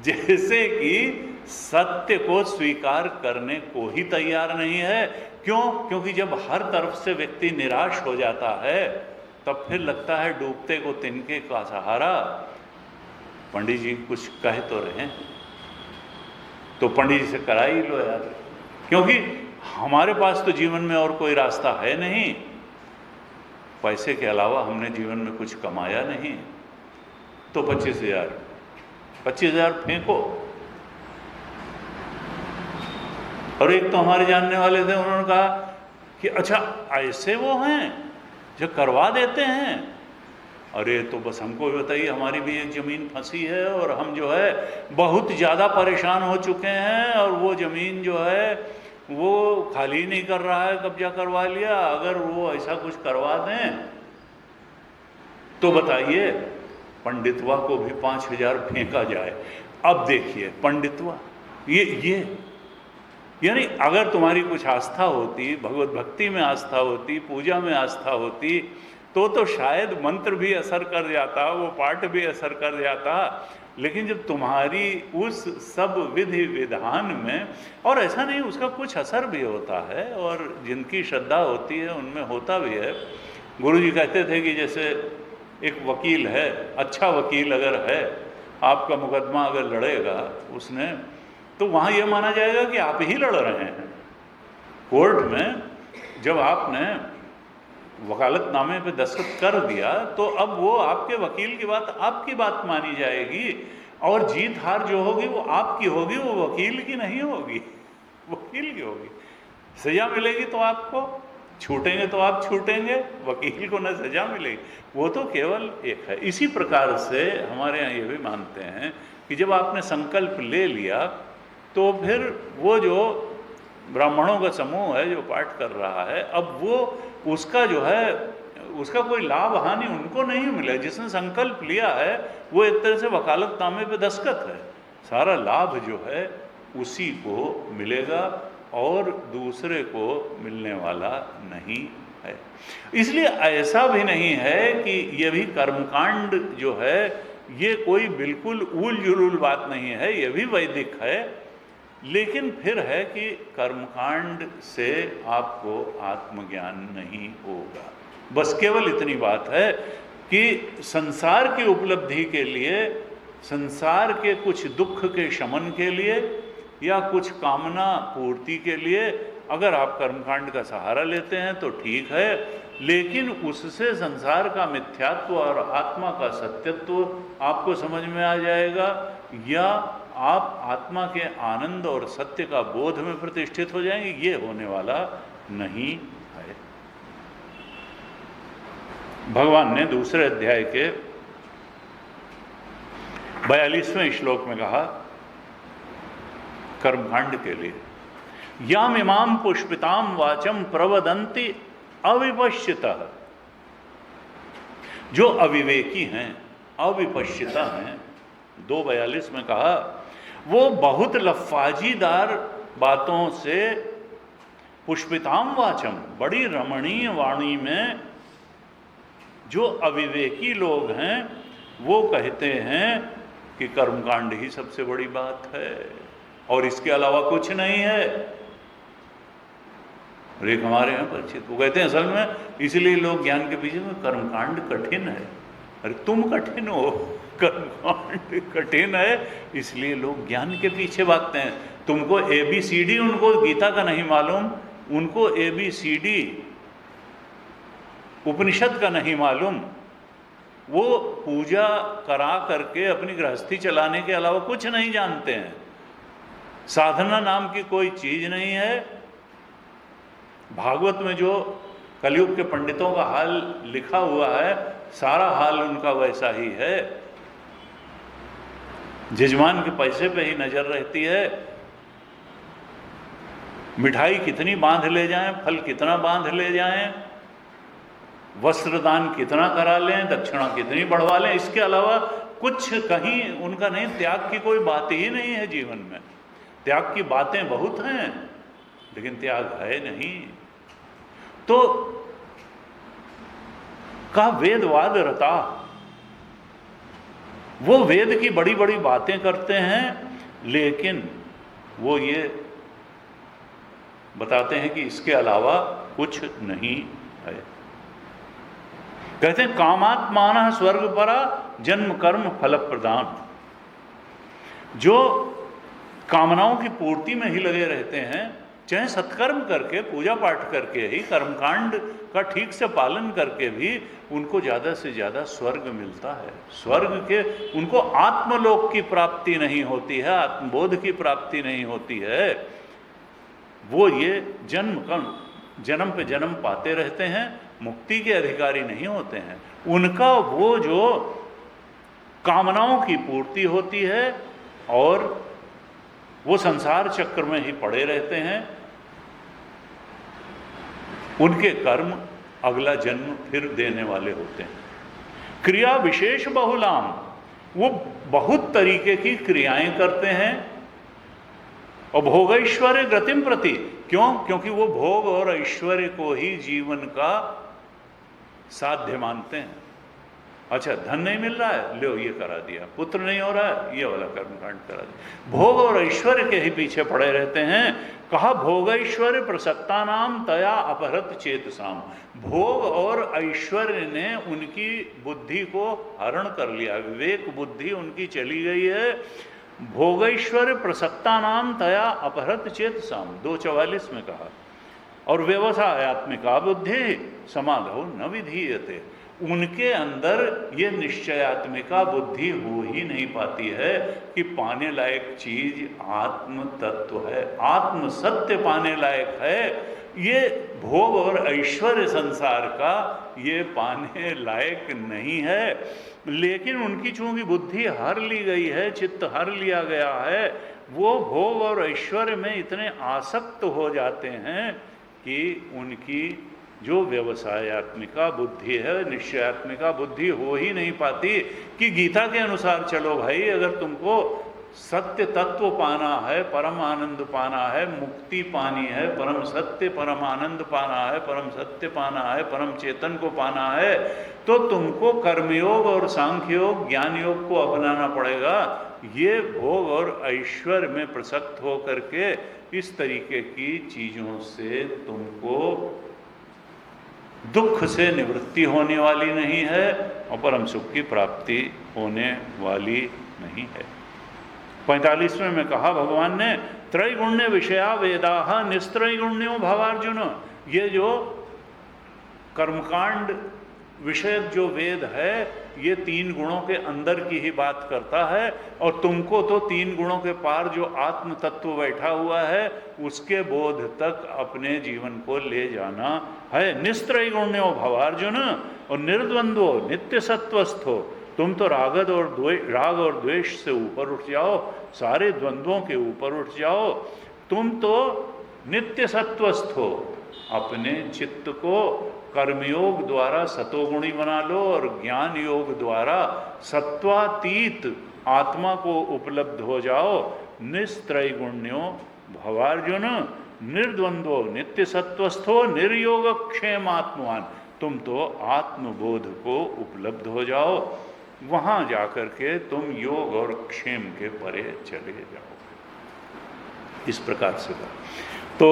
जैसे कि सत्य को स्वीकार करने को ही तैयार नहीं है। क्यों? क्योंकि जब हर तरफ से व्यक्ति निराश हो जाता है तब फिर लगता है डूबते को तिनके का सहारा। पंडित जी कुछ कह तो रहे, तो पंडित जी से करा ही लो यार, क्योंकि हमारे पास तो जीवन में और कोई रास्ता है नहीं, पैसे के अलावा हमने जीवन में कुछ कमाया नहीं। तो 25,000 फेंको। और एक तो हमारे जानने वाले थे, उन्होंने कहा कि अच्छा ऐसे वो हैं जो करवा देते हैं। अरे तो बस हमको भी बताइए, हमारी भी एक ज़मीन फंसी है और हम जो है बहुत ज़्यादा परेशान हो चुके हैं, और वो ज़मीन जो है वो खाली नहीं कर रहा है, कब्जा करवा लिया। अगर वो ऐसा कुछ करवा दें तो बताइए पंडितवा को भी 5,000 फेंका जाए। अब देखिए पंडितवा, ये यानी अगर तुम्हारी कुछ आस्था होती, भगवत भक्ति में आस्था होती, पूजा में आस्था होती, तो शायद मंत्र भी असर कर जाता, वो पाठ भी असर कर जाता। लेकिन जब तुम्हारी उस सब विधि विधान में, और ऐसा नहीं उसका कुछ असर भी होता है, और जिनकी श्रद्धा होती है उनमें होता भी है। गुरु जी कहते थे कि जैसे एक वकील है, अच्छा वकील अगर है, आपका मुकदमा अगर लड़ेगा उसने, तो वहाँ ये माना जाएगा कि आप ही लड़ रहे हैं। कोर्ट में जब आपने वकालतनामे पे दस्तखत कर दिया तो अब वो आपके वकील की बात आपकी बात मानी जाएगी, और जीत हार जो होगी वो आपकी होगी, वो वकील की नहीं होगी, वकील की होगी। सजा मिलेगी तो आपको, छूटेंगे तो आप छूटेंगे, वकील को न सजा मिलेगी, वो तो केवल एक है। इसी प्रकार से हमारे यहाँ ये भी मानते हैं कि जब आपने संकल्प ले लिया तो फिर वो जो ब्राह्मणों का समूह है जो पाठ कर रहा है, अब वो उसका जो है उसका कोई लाभ हानि उनको नहीं मिले। जिसने संकल्प लिया है वो एक तरह से वकालतनामे पे दस्तखत है, सारा लाभ जो है उसी को मिलेगा और दूसरे को मिलने वाला नहीं है। इसलिए ऐसा भी नहीं है कि ये भी कर्मकांड जो है ये कोई बिल्कुल उल जुलूल बात नहीं है, ये भी वैदिक है। लेकिन फिर है कि कर्मकांड से आपको आत्मज्ञान नहीं होगा। बस केवल इतनी बात है कि संसार की उपलब्धि के लिए, संसार के कुछ दुख के शमन के लिए या कुछ कामना पूर्ति के लिए अगर आप कर्मकांड का सहारा लेते हैं तो ठीक है, लेकिन उससे संसार का मिथ्यात्व और आत्मा का सत्यत्व आपको समझ में आ जाएगा, या आप आत्मा के आनंद और सत्य का बोध में प्रतिष्ठित हो जाएंगे, ये होने वाला नहीं है। भगवान ने दूसरे अध्याय के 42वें श्लोक में कहा कर्मकांड के लिए, याम इमाम पुष्पिताम वाचम प्रवदंती अविपश्चितः। जो अविवेकी हैं, अविपश्चिता हैं, 2:42 में कहा, वो बहुत लफ्फाजीदार बातों से पुष्पिताम वाचम, बड़ी रमणीय वाणी में जो अविवेकी लोग हैं वो कहते हैं कि कर्मकांड ही सबसे बड़ी बात है और इसके अलावा कुछ नहीं है। एक हमारे यहाँ परिचित वो कहते हैं असल में इसलिए लोग ज्ञान के पीछे में कर्मकांड कठिन है। अरे तुम कठिन हो, कर्मकांड कठिन है इसलिए लोग ज्ञान के पीछे भागते हैं। तुमको ABCD उनको गीता का नहीं मालूम, उनको ABCD उपनिषद का नहीं मालूम, वो पूजा करा करके अपनी गृहस्थी चलाने के अलावा कुछ नहीं जानते हैं। साधना नाम की कोई चीज नहीं है। भागवत में जो कलयुग के पंडितों का हाल लिखा हुआ है, सारा हाल उनका वैसा ही है। जजमान के पैसे पे ही नजर रहती है। मिठाई कितनी बांध ले जाएं, फल कितना बांध ले जाएं, वस्त्रदान कितना करा लें, दक्षिणा कितनी बढ़वा लें, इसके अलावा कुछ कहीं उनका नहीं। त्याग की कोई बात ही नहीं है जीवन में। त्याग की बातें बहुत हैं लेकिन त्याग है नहीं। तो का वेदवाद रता, वो वेद की बड़ी बड़ी बातें करते हैं लेकिन वो ये बताते हैं कि इसके अलावा कुछ नहीं है। कहते हैं कामात्मान स्वर्ग परा जन्म कर्म फल प्रदान। जो कामनाओं की पूर्ति में ही लगे रहते हैं, चाहे सत्कर्म करके, पूजा पाठ करके ही, कर्मकांड का ठीक से पालन करके भी उनको ज़्यादा से ज़्यादा स्वर्ग मिलता है। स्वर्ग के उनको आत्मलोक की प्राप्ति नहीं होती है, आत्मबोध की प्राप्ति नहीं होती है। वो ये जन्म पे जन्म पाते रहते हैं, मुक्ति के अधिकारी नहीं होते हैं। उनका वो जो कामनाओं की पूर्ति होती है और वो संसार चक्र में ही पड़े रहते हैं। उनके कर्म अगला जन्म फिर देने वाले होते हैं। क्रिया विशेष बहुलाम, वो बहुत तरीके की क्रियाएं करते हैं। और भोग ऐश्वर्य गतिम प्रति, क्यों? क्योंकि वो भोग और ऐश्वर्य को ही जीवन का साध्य मानते हैं। अच्छा, धन नहीं मिल रहा है, लो ये करा दिया, पुत्र नहीं हो रहा है, ये वाला कर्मकांड करा दिया। भोग और ऐश्वर्य के ही पीछे पड़े रहते हैं। कहा भोग ऐश्वर्य प्रसक्ता नाम तया अपहृत चेतसाम। भोग और ऐश्वर्य ने उनकी बुद्धि को हरण कर लिया, विवेक बुद्धि उनकी चली गई है। भोगैश्वर्य प्रसक्ता नाम तया अपहृत चेतसाम, 2:44 में कहा। और व्यवसायात्मिका बुद्धि समाधो न विधीयते, उनके अंदर ये निश्चयात्मिका बुद्धि हो ही नहीं पाती है कि पाने लायक चीज आत्म तत्व है, आत्म सत्य पाने लायक है। ये भोग और ऐश्वर्य संसार का ये पाने लायक नहीं है। लेकिन उनकी चूंकि बुद्धि हर ली गई है, चित्त हर लिया गया है, वो भोग और ऐश्वर्य में इतने आसक्त हो जाते हैं कि उनकी जो व्यवसायात्मिका बुद्धि है, निश्चयात्मिका बुद्धि हो ही नहीं पाती कि गीता के अनुसार चलो भाई, अगर तुमको सत्य तत्व पाना है, परम आनंद पाना है, मुक्ति पानी है, परम सत्य परम आनंद पाना है, परम सत्य पाना है, परम चेतन को पाना है, तो तुमको कर्मयोग और सांख्य योग, ज्ञान योग को अपनाना पड़ेगा। ये भोग और ऐश्वर्य में प्रसक्त हो करके इस तरीके की चीजों से तुमको दुख से निवृत्ति होने वाली नहीं है और परम सुख की प्राप्ति होने वाली नहीं है। 45वें में कहा भगवान ने त्रैगुण्य विषया वेदाः निस्त्रैगुण्यो भवार्जुन। ये जो कर्मकांड विषयक जो वेद है ये 3 गुणों के अंदर की ही बात करता है और तुमको तो 3 गुणों के पार जो आत्म तत्व बैठा हुआ है उसके बोध तक अपने जीवन को ले जाना है। निस्त्रैगुण्यो भवार्जुन, और निर्द्वंद्वो नित्य सत्वस्थो। तुम तो राग और द्वेष से ऊपर उठ जाओ, सारे द्वंद्वों के ऊपर उठ जाओ। तुम तो नित्य सत्वस्थ हो, अपने चित्त को कर्मयोग द्वारा सतोगुणी बना लो और ज्ञान योग द्वारा सत्वातीत आत्मा को उपलब्ध हो जाओ। निस्त्रैगुण्यो भवार्जुन निर्द्वंद्वो नित्य सत्वस्थो निर्योग क्षेम आत्मवान। तुम तो आत्मबोध को उपलब्ध हो जाओ, वहां जाकर के तुम योग और क्षेम के परे चले जाओगे। इस प्रकार से तो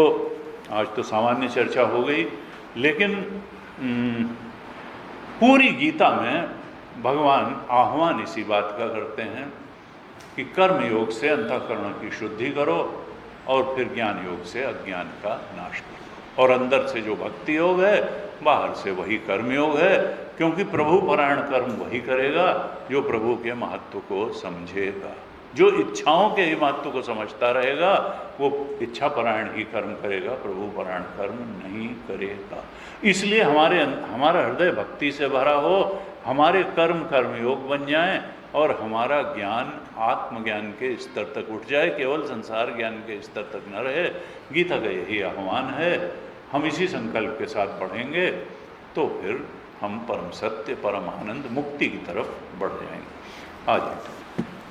आज तो सामान्य चर्चा हो गई, लेकिन पूरी गीता में भगवान आह्वान इसी बात का करते हैं कि कर्म योग से अंतःकरण की शुद्धि करो और फिर ज्ञान योग से अज्ञान का नाश करो। और अंदर से जो भक्ति योग है, बाहर से वही कर्म योग है, क्योंकि प्रभु परायण कर्म वही करेगा जो प्रभु के महत्व को समझेगा। जो इच्छाओं के ही महत्व को समझता रहेगा वो इच्छा परायण ही कर्म करेगा, प्रभु परायण कर्म नहीं करेगा। इसलिए हमारा हृदय भक्ति से भरा हो, हमारे कर्म कर्मयोग बन जाएं और हमारा ज्ञान आत्मज्ञान के स्तर तक उठ जाए, केवल संसार ज्ञान के स्तर तक न रहे। गीता का यही आह्वान है। हम इसी संकल्प के साथ बढ़ेंगे तो फिर हम परम सत्य परम आनंद मुक्ति की तरफ बढ़ जाएंगे। आज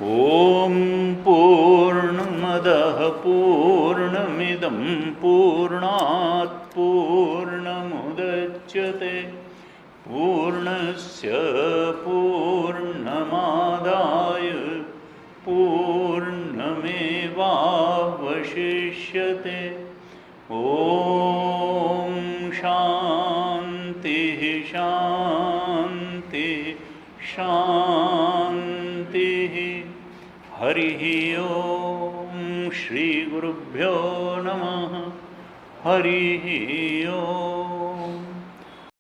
ओम पूर्णमदः पूर्णमिदं पूर्णात् पूर्णमुदच्यते पूर्णस्य पूर्णमादाय पूर्णमेवावशिष्यते। ओम शांति शांति शांति। हरिः ओम श्री गुरुभ्यो नमः। हरिः ओम।